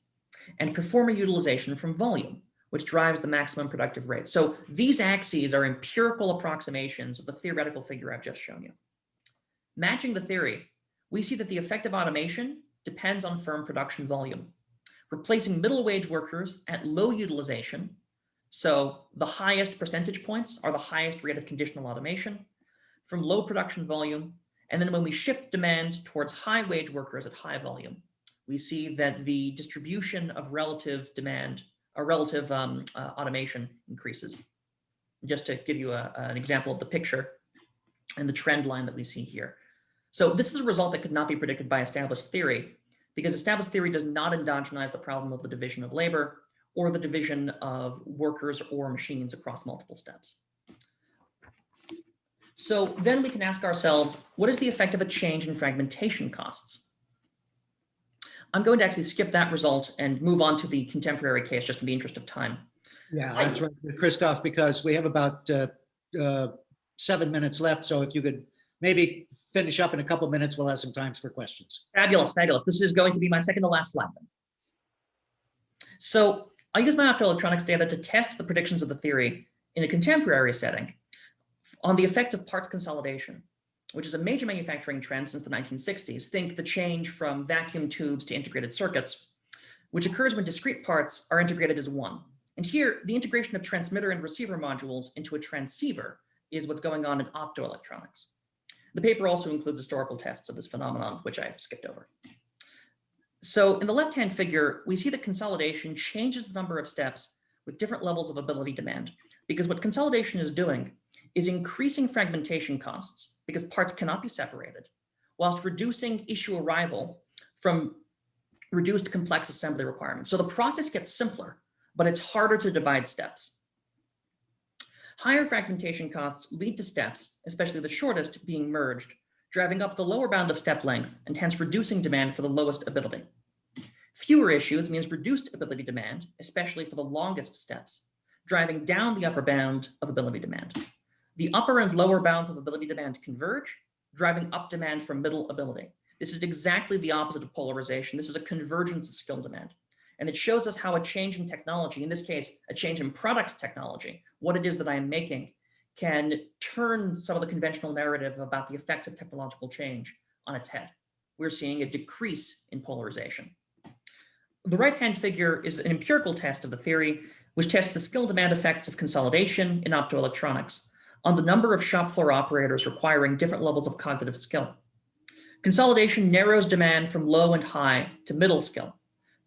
and performer utilization from volume, which drives the maximum productive rate. So these axes are empirical approximations of the theoretical figure I've just shown you. Matching the theory, we see that the effect of automation depends on firm production volume, replacing middle wage workers at low utilization. So the highest percentage points are the highest rate of conditional automation from low production volume. And then when we shift demand towards high wage workers at high volume, we see that the distribution of relative demand or relative automation increases. Just to give you an example of the picture and the trend line that we see here. So this is a result that could not be predicted by established theory, because established theory does not endogenize the problem of the division of labor or the division of workers or machines across multiple steps. So then we can ask ourselves, what is the effect of a change in fragmentation costs? I'm going to actually skip that result and move on to the contemporary case just in the interest of time. Yeah, that's right, Christophe, because we have about 7 minutes left. So if you could maybe finish up in a couple minutes, we'll have some time for questions. Fabulous, fabulous. This is going to be my second to last slide then. So I use my optoelectronics data to test the predictions of the theory in a contemporary setting on the effects of parts consolidation, which is a major manufacturing trend since the 1960s. Think the change from vacuum tubes to integrated circuits, which occurs when discrete parts are integrated as one. And here, the integration of transmitter and receiver modules into a transceiver is what's going on in optoelectronics. The paper also includes historical tests of this phenomenon, which I've skipped over. So in the left-hand figure, we see that consolidation changes the number of steps with different levels of ability demand, because what consolidation is doing is increasing fragmentation costs because parts cannot be separated, whilst reducing issue arrival from reduced complex assembly requirements. So the process gets simpler, but it's harder to divide steps. Higher fragmentation costs lead to steps, especially the shortest, being merged, driving up the lower bound of step length and hence reducing demand for the lowest ability. Fewer issues means reduced ability demand, especially for the longest steps, driving down the upper bound of ability demand. The upper and lower bounds of ability demand converge, driving up demand for middle ability. This is exactly the opposite of polarization. This is a convergence of skill demand. And it shows us how a change in technology, in this case, a change in product technology, what it is that I am making, can turn some of the conventional narrative about the effects of technological change on its head. We're seeing a decrease in polarization. The right-hand figure is an empirical test of the theory, which tests the skill demand effects of consolidation in optoelectronics on the number of shop floor operators requiring different levels of cognitive skill. Consolidation narrows demand from low and high to middle skill,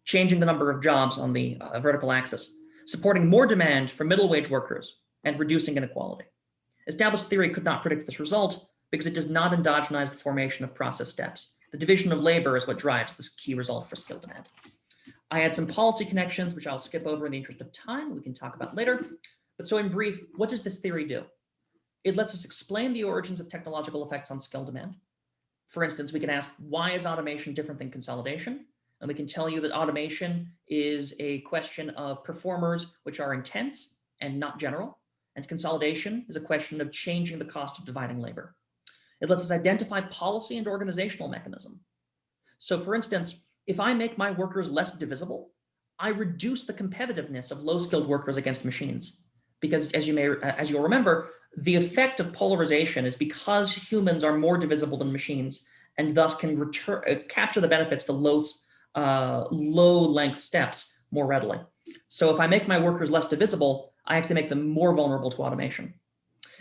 changing the number of jobs on the vertical axis, supporting more demand for middle wage workers and reducing inequality. Established theory could not predict this result because it does not endogenize the formation of process steps. The division of labor is what drives this key result for skill demand. I had some policy connections, which I'll skip over in the interest of time. We can talk about later. But so in brief, what does this theory do? It lets us explain the origins of technological effects on skill demand. For instance, we can ask, why is automation different than consolidation? And we can tell you that automation is a question of performers which are intense and not general. And consolidation is a question of changing the cost of dividing labor. It lets us identify policy and organizational mechanism. So for instance, if I make my workers less divisible, I reduce the competitiveness of low-skilled workers against machines. Because as you'll remember, the effect of polarization is because humans are more divisible than machines and thus can capture the benefits to low-length steps more readily. So if I make my workers less divisible, I have to make them more vulnerable to automation.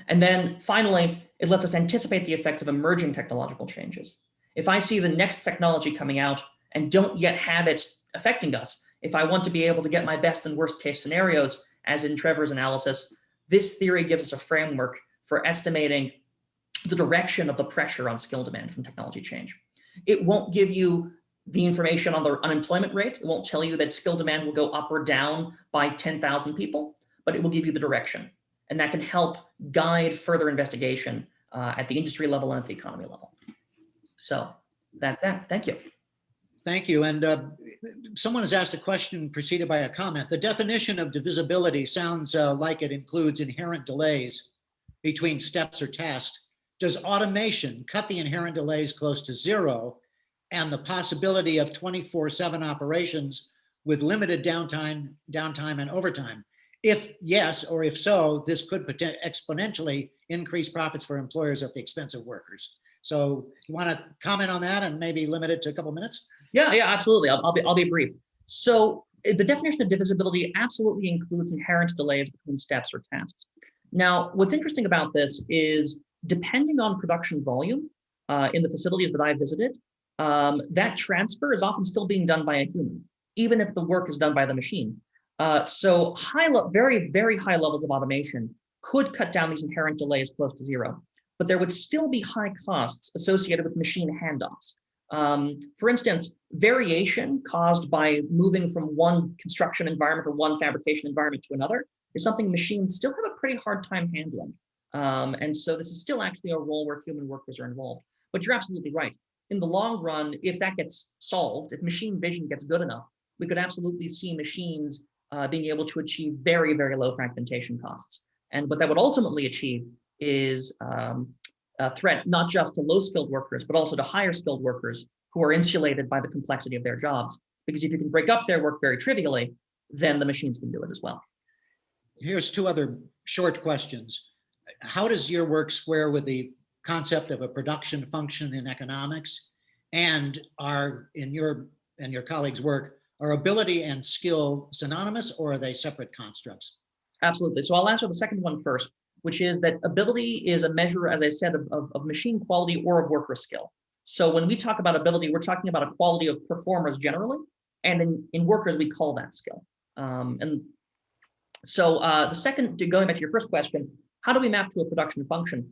And then finally, it lets us anticipate the effects of emerging technological changes. If I see the next technology coming out and don't yet have it affecting us, if I want to be able to get my best and worst case scenarios as in Trevor's analysis, this theory gives us a framework for estimating the direction of the pressure on skill demand from technology change. It won't give you the information on the unemployment rate. It won't tell you that skill demand will go up or down by 10,000 people, but it will give you the direction. And that can help guide further investigation at the industry level and at the economy level. So that's that. Thank you. Thank you. And someone has asked a question preceded by a comment. The definition of divisibility sounds like it includes inherent delays between steps or tasks. Does automation cut the inherent delays close to zero and the possibility of 24/7 operations with limited downtime and overtime? If yes, or if so, this could exponentially increase profits for employers at the expense of workers. So you want to comment on that and maybe limit it to a couple of minutes? Yeah, absolutely. I'll be brief. So the definition of divisibility absolutely includes inherent delays between steps or tasks. Now, what's interesting about this is depending on production volume in the facilities that I visited, that transfer is often still being done by a human, even if the work is done by the machine. So very, very high levels of automation could cut down these inherent delays close to zero, but there would still be high costs associated with machine handoffs. For instance, variation caused by moving from one construction environment or one fabrication environment to another is something machines still have a pretty hard time handling. And so this is still actually a role where human workers are involved. But you're absolutely right. In the long run, if that gets solved, if machine vision gets good enough, we could absolutely see machines being able to achieve very, very low fragmentation costs. And what that would ultimately achieve is a threat not just to low-skilled workers, but also to higher-skilled workers who are insulated by the complexity of their jobs. Because if you can break up their work very trivially, then the machines can do it as well. Here's two other short questions. How does your work square with the concept of a production function in economics? And in your and your colleagues' work, are ability and skill synonymous, or are they separate constructs? Absolutely. So I'll answer the second one first, which is that ability is a measure, as I said, of machine quality or of worker skill. So when we talk about ability, we're talking about a quality of performers generally, and in workers, we call that skill. And so the second, going back to your first question, how do we map to a production function?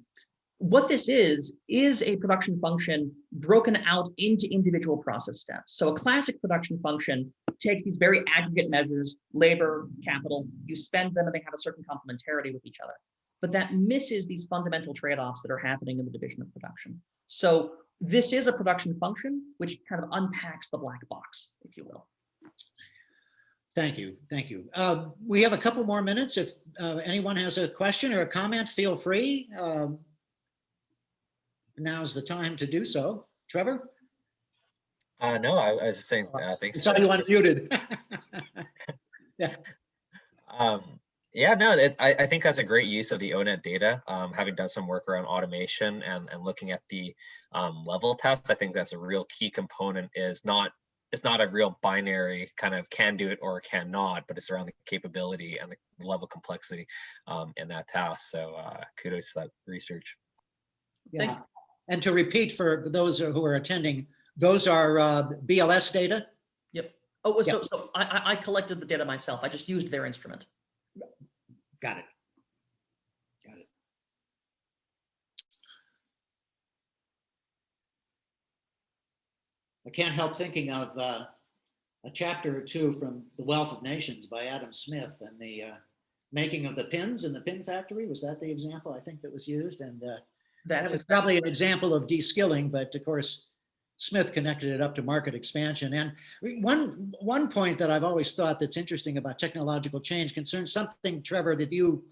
What this is a production function broken out into individual process steps. So a classic production function takes these very aggregate measures, labor, capital, you spend them and they have a certain complementarity with each other. But that misses these fundamental trade-offs that are happening in the division of production. So this is a production function, which kind of unpacks the black box, if you will. Thank you. Thank you. We have a couple more minutes. If anyone has a question or a comment, feel free. Now's the time to do so. Trevor? No, I was just saying thanks. I saw you unmuted. Yeah. Yeah, no, I think that's a great use of the ONET data. Having done some work around automation and looking at the level tests, I think that's a real key component. It's not a real binary kind of can do it or cannot, but it's around the capability and the level of complexity in that task. So kudos to that research. Yeah. And to repeat for those who are attending, those are BLS data? Yep. Oh, so, Yep. so I collected the data myself. I just used their instrument. Got it. Got it. I can't help thinking of a chapter or two from The Wealth of Nations by Adam Smith and the making of the pins in the pin factory. Was that the example I think that was used? And That's probably an example of de-skilling, but of course, Smith connected it up to market expansion. And one point that I've always thought that's interesting about technological change concerns something, Trevor, that you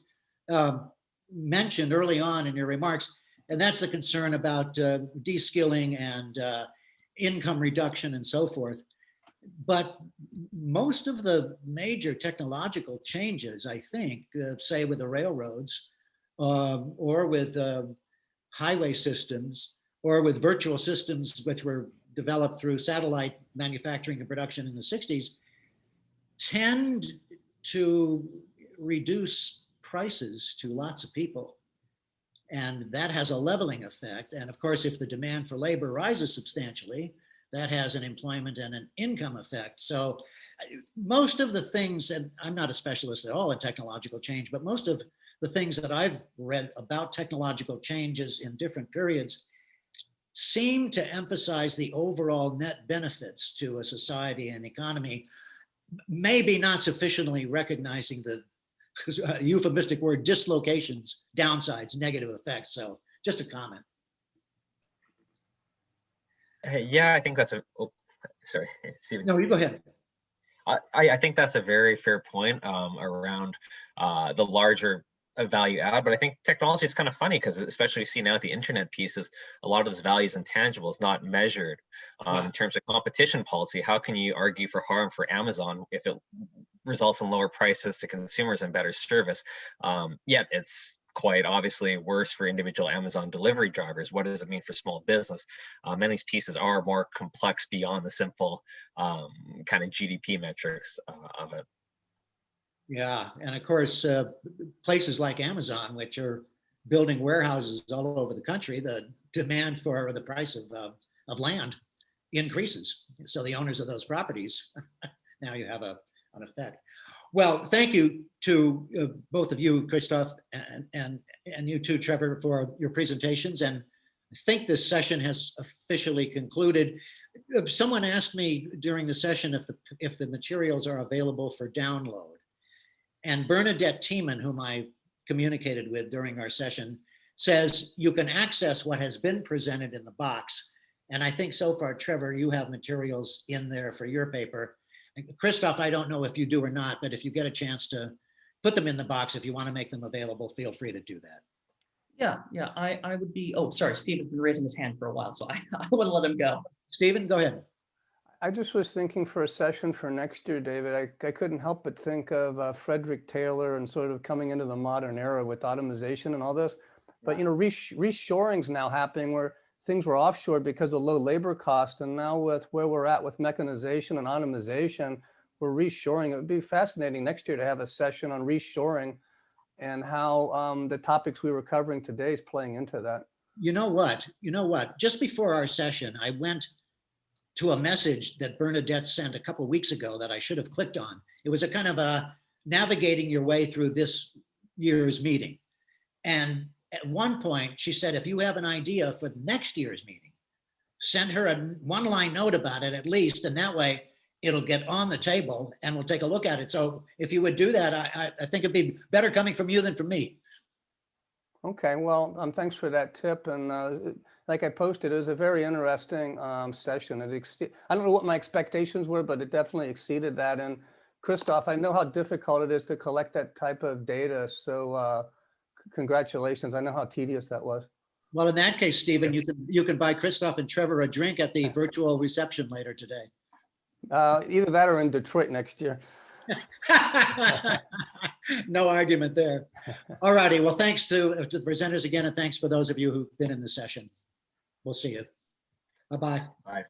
mentioned early on in your remarks, and that's the concern about de-skilling and income reduction and so forth. But most of the major technological changes, I think, say with the railroads or with highway systems, or with virtual systems which were developed through satellite manufacturing and production in the 60s, tend to reduce prices to lots of people. And that has a leveling effect. And of course, if the demand for labor rises substantially, that has an employment and an income effect. So most of the things, and I'm not a specialist at all in technological change, but most of the things that I've read about technological changes in different periods seem to emphasize the overall net benefits to a society and economy, maybe not sufficiently recognizing the euphemistic word dislocations, downsides, negative effects. So just a comment. Yeah, I think that's a, oh, sorry, Stephen. No, you go ahead. I think that's a very fair point around the larger value add, but I think technology is kind of funny because especially see now at the internet pieces, a lot of this value is intangible, it's not measured in terms of competition policy. How can you argue for harm for Amazon if it results in lower prices to consumers and better service? Yet it's quite obviously worse for individual Amazon delivery drivers. What does it mean for small business? Many of these pieces are more complex beyond the simple kind of GDP metrics of it. Yeah, and of course, places like Amazon, which are building warehouses all over the country, the demand for the price of land increases. So the owners of those properties, now you have an effect. Well, thank you to both of you, Christophe, and you too, Trevor, for your presentations. And I think this session has officially concluded. Someone asked me during the session if the materials are available for download. And Bernadette Tiemann, whom I communicated with during our session, says you can access what has been presented in the box. And I think so far, Trevor, you have materials in there for your paper. Christophe, I don't know if you do or not, but if you get a chance to put them in the box, if you want to make them available, feel free to do that. Yeah, I would be, oh, sorry, Steve has been raising his hand for a while, so I want to let him go. Stephen, go ahead. I just was thinking for a session for next year, David, I couldn't help but think of Frederick Taylor and sort of coming into the modern era with automation and all this. But, you know, reshoring's now happening where things were offshore because of low labor costs. And now with where we're at with mechanization and automation, we're reshoring. It would be fascinating next year to have a session on reshoring and how the topics we were covering today is playing into that. You know what? Just before our session, I went to a message that Bernadette sent a couple of weeks ago that I should have clicked on. It was a kind of a navigating your way through this year's meeting. And at one point she said, if you have an idea for next year's meeting, send her a one-line note about it at least. And that way it'll get on the table and we'll take a look at it. So if you would do that, I think it'd be better coming from you than from me. Okay, well, thanks for that tip. And like I posted, it was a very interesting session. I don't know what my expectations were, but it definitely exceeded that. And Christophe, I know how difficult it is to collect that type of data. So congratulations. I know how tedious that was. Well, in that case, Stephen, you can buy Christophe and Trevor a drink at the virtual reception later today. Either that or in Detroit next year. No argument there. All righty. Well, thanks to the presenters again, and thanks for those of you who've been in the session. We'll see you. Bye-bye. Bye.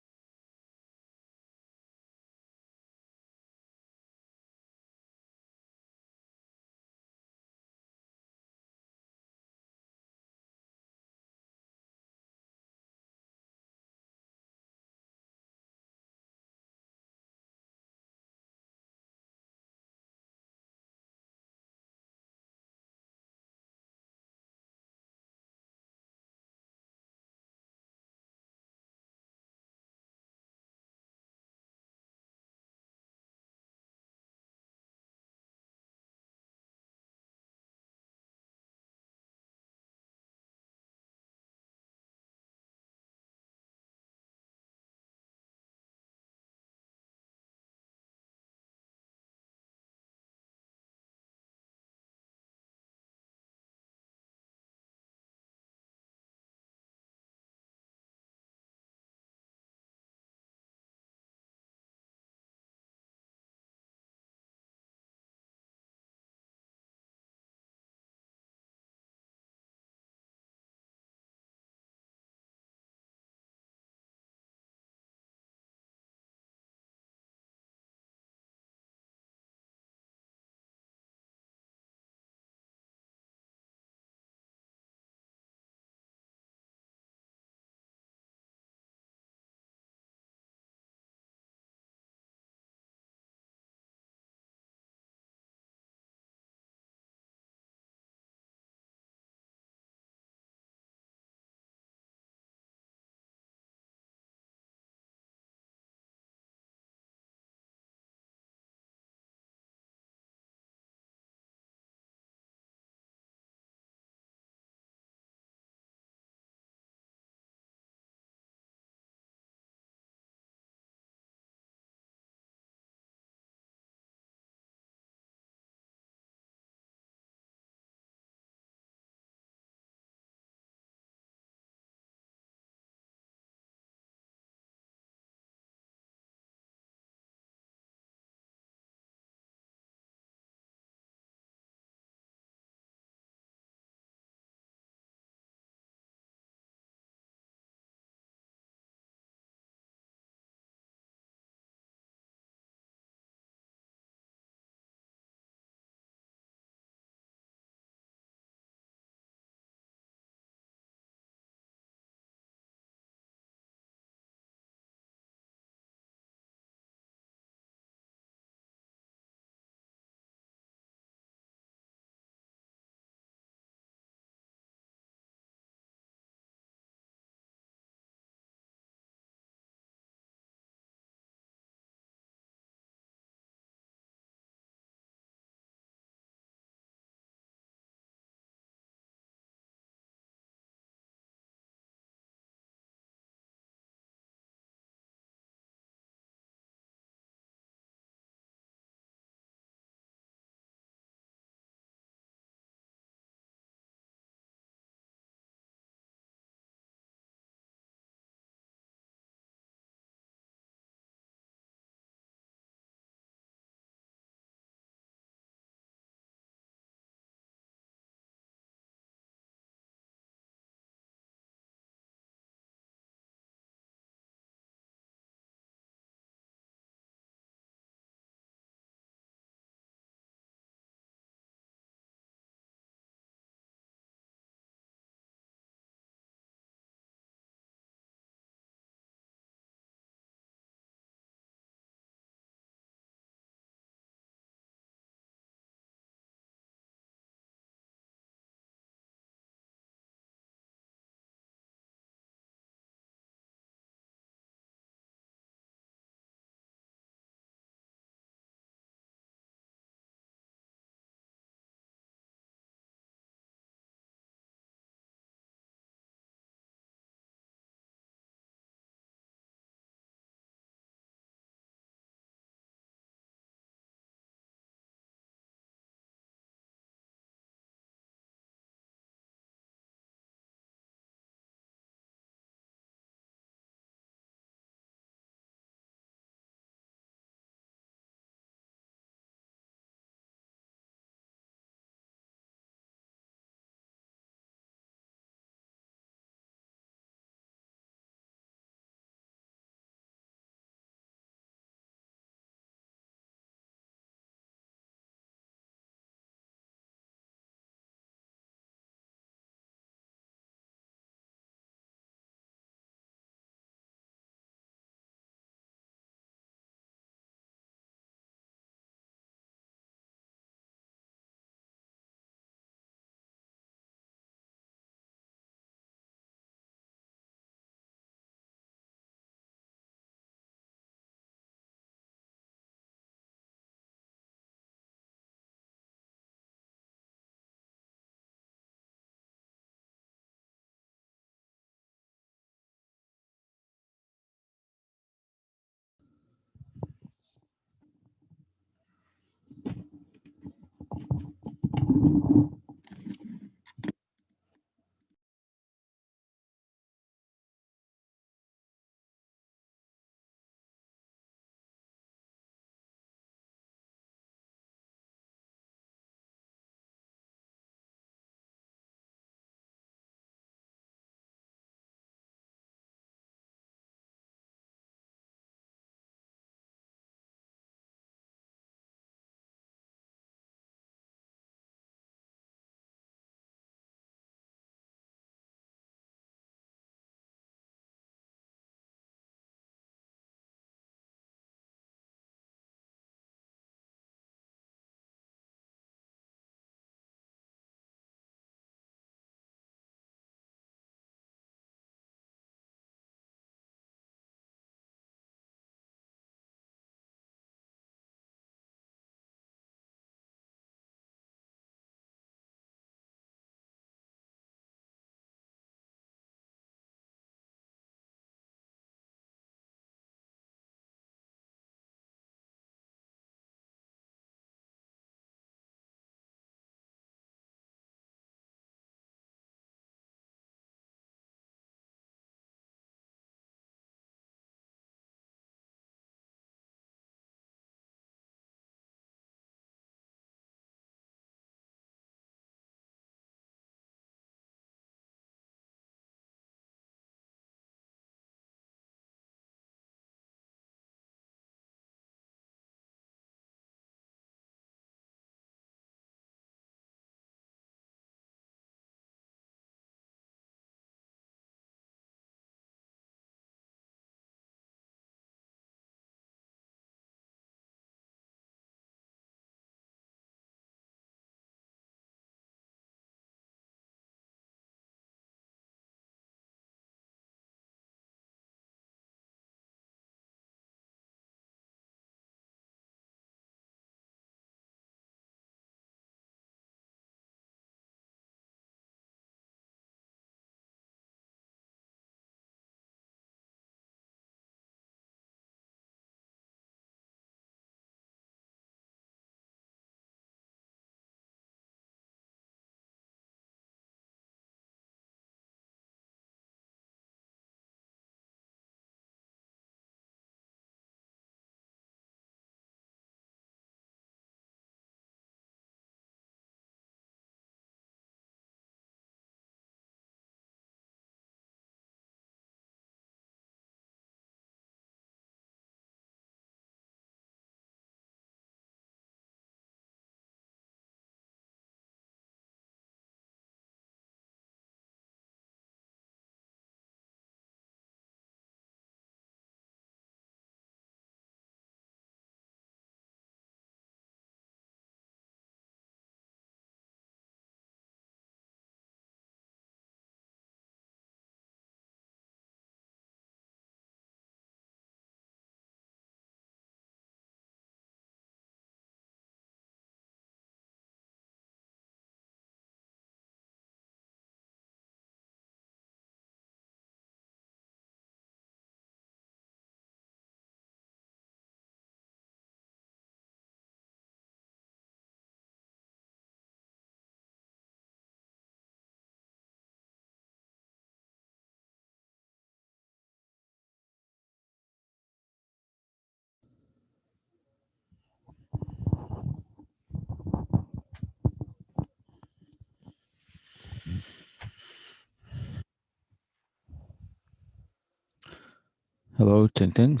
Hello, Ting Ting.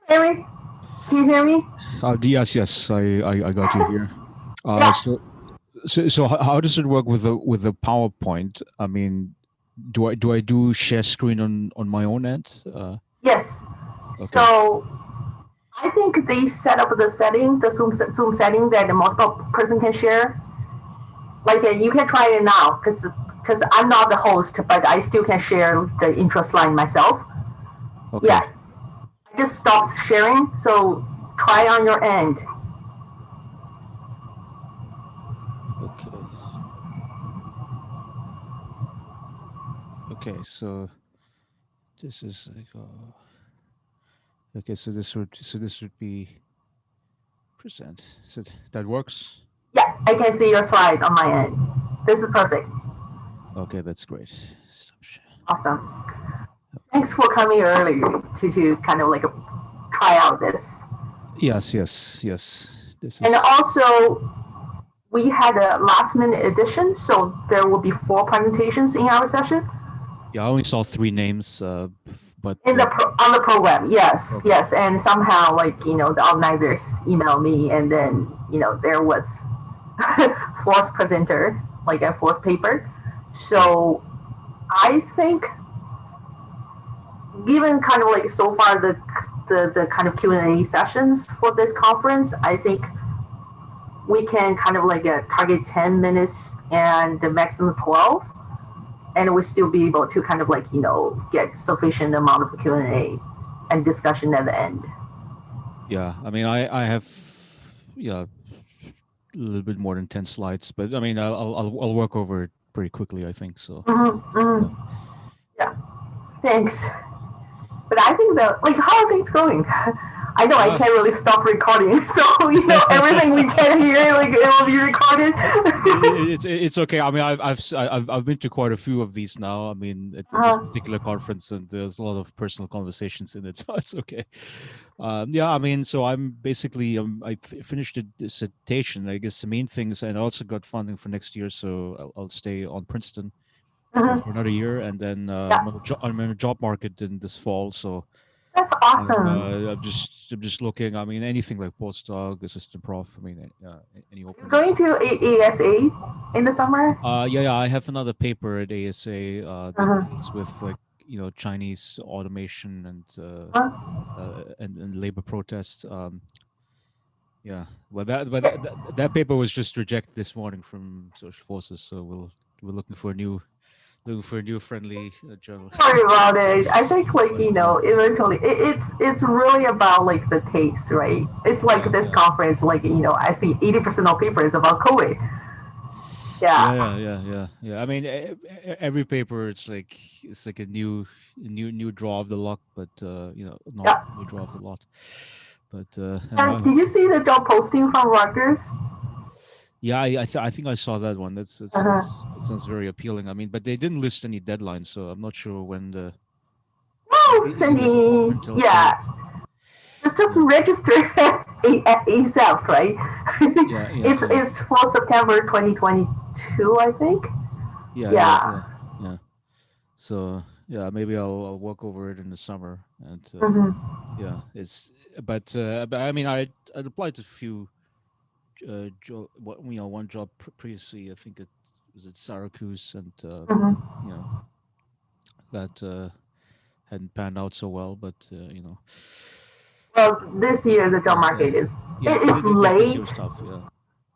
Harry, can you hear me? Yes, I got you here. Yeah. So how does it work with the PowerPoint? I mean, do I do share screen on my own end? Yes. Okay. So I think they set up the setting, the Zoom setting that the multiple person can share. Like you can try it now because I'm not the host, but I still can share the intro slide myself. Okay. Yeah. I just stopped sharing, so try on your end. Okay. Okay, so this is like okay, so this would be present. So that works. Yeah, I can see your slide on my end. This is perfect. Okay, that's great. Stop share. Awesome. Thanks for coming early to kind of like try out this. Yes. This is. And also, we had a last minute addition, so there will be 4 presentations in our session. Yeah, I only saw 3 names, but On the program, yes, Okay. yes, and somehow the organizers emailed me, and then there was fourth presenter, like a fourth paper. So I think, given kind of like so far the kind of Q&A sessions for this conference, I think we can kind of like target 10 minutes and the maximum 12, and we still be able to kind of like get sufficient amount of Q&A and discussion at the end. yeah, I mean, I have a little bit more than 10 slides, but I mean, I'll work over it pretty quickly, I think so. Yeah, thanks. But I think that how are things going? I know I can't really stop recording, so everything we can hear, it will be recorded. It's okay. I mean, I've been to quite a few of these now. I mean, at this particular conference, and there's a lot of personal conversations in it, so it's okay. Yeah, I mean, so I'm basically I finished a dissertation. I guess the main things, and I also got funding for next year, so I'll stay on Princeton for another year, and then I'm in a job market in this fall, so. That's awesome. I'm just looking. I mean, anything like postdoc, assistant prof. I mean, any open. Going to ASA in the summer? Yeah. I have another paper at ASA that deals with Chinese automation and labor protests. Yeah. Well, that paper was just rejected this morning from Social Forces. So we're looking for a new friendly journal. Sorry about it. I think eventually it's really about the taste, right? It's like this conference, I see 80% of papers about COVID. Yeah. I mean, every paper it's like a new draw of the luck, but not new draw of the lot. But and did you see the job posting from Rutgers? Yeah, I think I saw that one. That sounds very appealing. I mean, but they didn't list any deadlines, so I'm not sure when the. Oh, Cindy, yeah. Just register ASAP, right? It's for September 2022, I think. Yeah. So yeah, maybe I'll work over it in the summer, and yeah, but I mean, I applied to a few. One job previously, I think it was at Syracuse, and that hadn't panned out so well, but Well, this year the job market is it's late. Tough,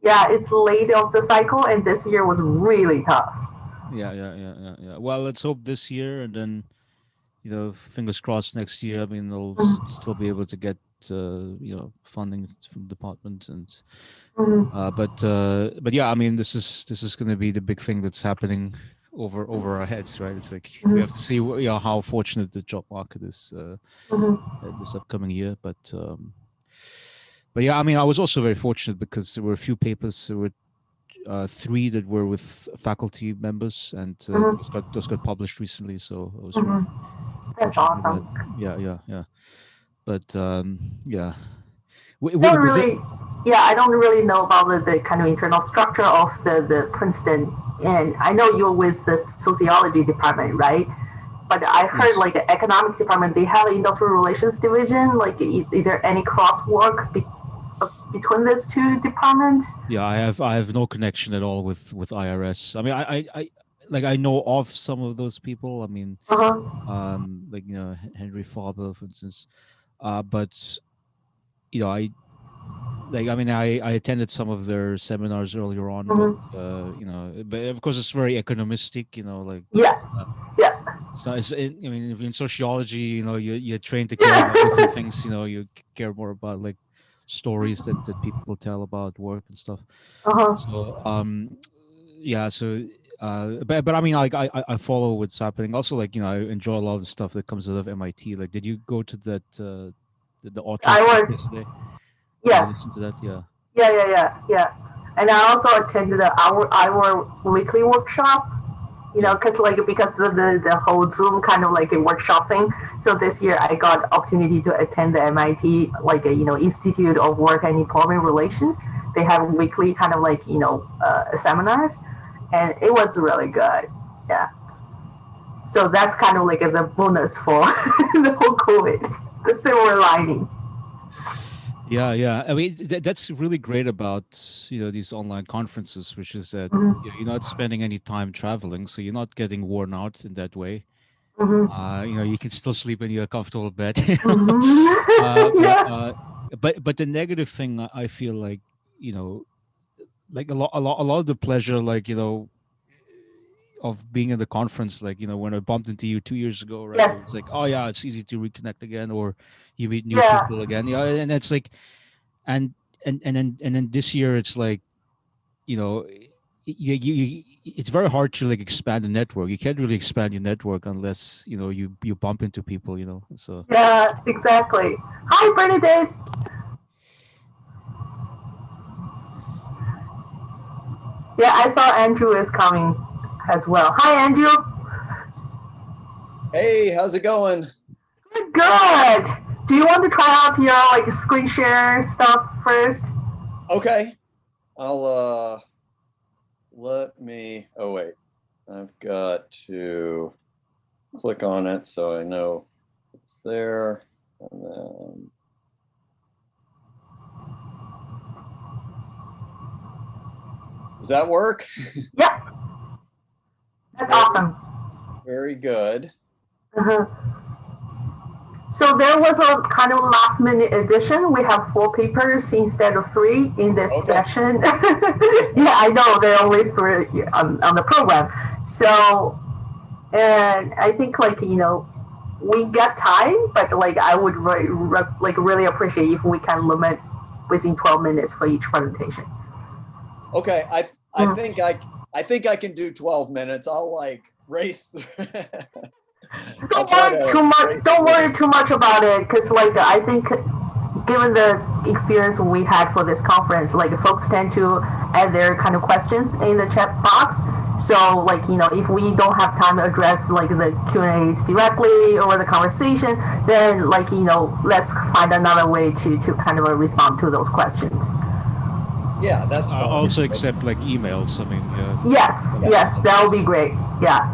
yeah, it's late of the cycle, and this year was really tough. Yeah. Well, let's hope this year, and then fingers crossed next year. I mean, they'll still be able to get funding from the department, and but yeah, I mean, this is going to be the big thing that's happening over our heads, right? It's like we have to see how fortunate the job market is this upcoming year, but yeah, I mean, I was also very fortunate because there were a few papers. There were 3 that were with faculty members, and those got published recently. So it was that's awesome. Yeah. But yeah. I don't really know about the kind of internal structure of the Princeton and I know you're with the sociology department, right? But I heard like the economic department, they have an industrial relations division. Like, is there any crosswork between those two departments? Yeah, I have no connection at all with IRS. I mean, I know of some of those people. I mean, like, you know, Henry Faber, for instance. But you know, I attended some of their seminars earlier on, but you know, but of course it's very economistic, you know, like Yeah. so I mean, in sociology, you know, you're trained to care about different things. You know, you care more about like stories that people tell about work and stuff. So yeah, so but I mean, like I follow what's happening. Also, like, you know, I enjoy a lot of the stuff that comes out of MIT. Like, did you go to that the author I talk work. yesterday? Yes. Listen to that, yeah. Yeah. And I also attended our weekly workshop. You know, because of the whole Zoom kind of like a workshop thing. So this year I got opportunity to attend the MIT like a, you know, Institute of Work and Employment Relations. They have weekly kind of like, you know, seminars, and it was really good. Yeah. So that's kind of like the bonus for the whole COVID, the silver lining. Yeah. I mean, that's really great about, you know, these online conferences, which is that you're not spending any time traveling, so you're not getting worn out in that way. You know, you can still sleep in your comfortable bed. But the negative thing, I feel like, you know, like a lot of the pleasure, like, you know, of being in the conference, like, you know, when I bumped into you 2 years ago, right? Yes. It's like, oh yeah, it's easy to reconnect again, or you meet new people again. Yeah, and it's like, and then this year it's like, you know, it's very hard to like expand the network. You can't really expand your network unless, you know, you bump into people, you know. So yeah, exactly. Hi, Bernadette. Yeah, I saw Andrew is coming as well. Hi, Andrew. Hey, how's it going? Good. Do you want to try out your like screen share stuff first? Okay. I'll let me, oh wait, I've got to click on it so I know it's there. And then does that work? Yep. That's awesome. Very good. So there was a kind of last minute addition. We have 4 papers instead of 3 in this session. Yeah, I know there are only 3 on the program. So, and I think like, you know, we got time, but like I would really appreciate if we can limit within 12 minutes for each presentation. Okay, I think I can do 12 minutes. I'll like race through. Don't worry too much about it, because like I think given the experience we had for this conference, like folks tend to add their kind of questions in the chat box. So like, you know, if we don't have time to address like the Q&As directly or the conversation, then like, you know, let's find another way to kind of respond to those questions. Yeah, that's fine. also accept like emails. I mean, yes, that would be great. Yeah.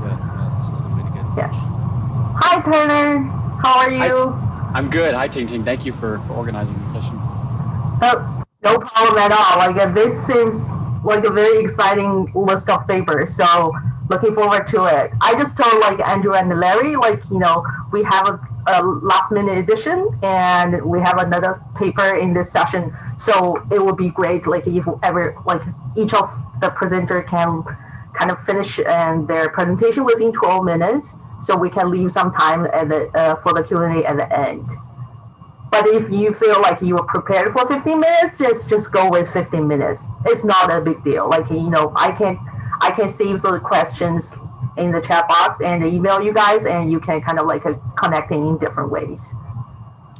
Hi, Turner. How are you? I'm good. Hi, Ting Ting. Thank you for organizing this session. No problem at all. Like this seems like a very exciting list of papers. So looking forward to it. I just told like Andrew and Larry, like, you know, we have a last minute edition and we have another paper in this session. So it would be great, like if ever, like each of the presenter can kind of finish their presentation within 12 minutes. So we can leave some time at the for the Q&A at the end. But if you feel like you are prepared for 15 minutes, just go with 15 minutes. It's not a big deal. Like, you know, I can save the questions in the chat box and email you guys, and you can kind of like connecting in different ways.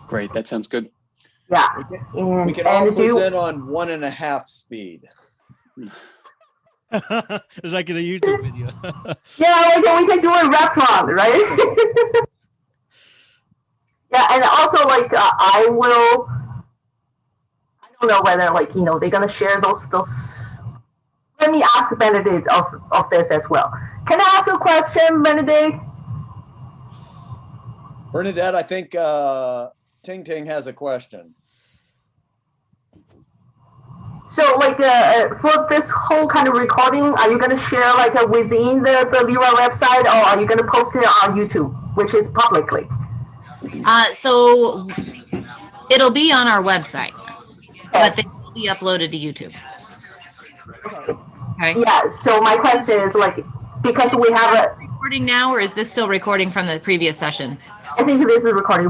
Great, that sounds good. Yeah, we can all present on 1.5 speed. It's like in a YouTube video. Yeah, we can do a restaurant, right? Yeah, and also like I don't know whether like, you know, they're gonna share those let me ask Benedict of this as well. Can I ask a question, Benedict? Bernadette, I think Ting Ting has a question. So like for this whole kind of recording, are you going to share like within the LERA website, or are you going to post it on YouTube, which is publicly? So it'll be on our website, but they will be uploaded to YouTube. Okay. Yeah, so my question is like, because we have a Recording now, or is this still recording from the previous session? I think this is recording